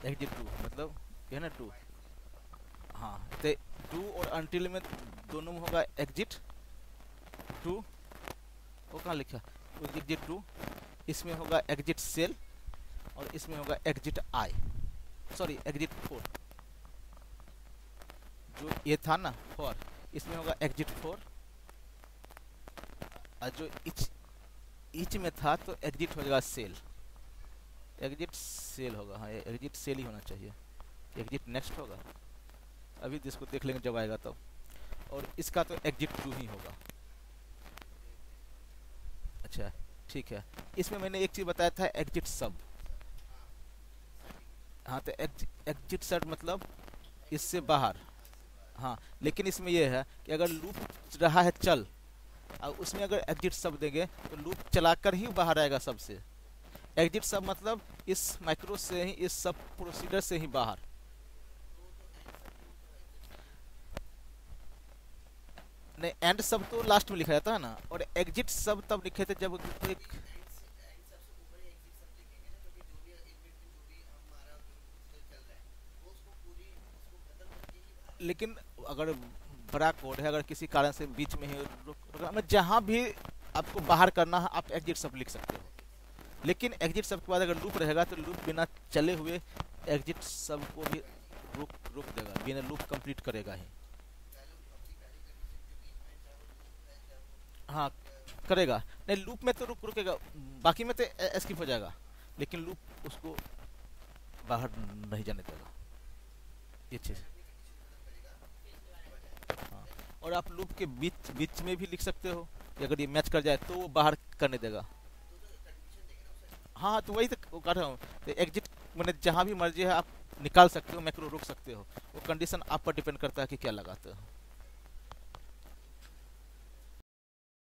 एग्जिट 2 मतलब ये ना 2, हाँ तो 2 और अनटिल में दोनों में होगा एग्जिट 2, वो कहाँ लिखा एग्जिट 2, इसमें होगा एग्जिट सेल और इसमें होगा एग्जिट आई, सॉरी एग्जिट 4, जो ये था ना 4, इसमें होगा एग्जिट 4, और जो इच में था तो एग्जिट हो जाएगा सेल, एग्जिट सेल होगा, हाँ एग्जिट सेल ही होना चाहिए, एग्जिट नेक्स्ट होगा, अभी जिसको देख लेंगे जब आएगा तब। और इसका तो एग्जिट 2 ही होगा। अच्छा ठीक है, इसमें मैंने एक चीज बताया था एग्जिट सब, हाँ तो एग्जिट सब मतलब इससे बाहर, हाँ लेकिन इसमें यह है कि अगर लूप रहा है चल और उसमें अगर एग्जिट सब देंगे तो लूप चलाकर ही बाहर आएगा सबसे। एग्जिट सब मतलब इस माइक्रो से ही, इस सब प्रोसीडर से ही बाहर। नहीं एंड सब तो लास्ट में लिखा जाता है ना, और एग्जिट सब तब लिखे थे जब एक, लेकिन अगर बड़ा कोड है, अगर किसी कारण से बीच में ही रुक, जहाँ भी आपको बाहर करना है आप एग्जिट सब लिख सकते हो, लेकिन एग्जिट सब के बाद अगर लूप रहेगा तो लूप बिना चले हुए एग्जिट सब को भी रुक देगा, बिना लूप कंप्लीट करेगा ही। हाँ करेगा, नहीं लूप में तो रुकेगा, बाकी में तो एस्केप हो जाएगा, लेकिन लूप उसको बाहर नहीं जाने देगा, ये चीज़। हाँ और आप लूप के बीच बीच में भी लिख सकते हो कि अगर ये मैच कर जाए तो वो बाहर करने देगा। हाँ तो वही तो कह रहा हूँ, तो एग्जिट मैंने जहाँ भी मर्जी है आप निकाल सकते हो, मैक्रो रोक सकते हो, वो कंडीशन आप पर डिपेंड करता है कि क्या लगाते हो।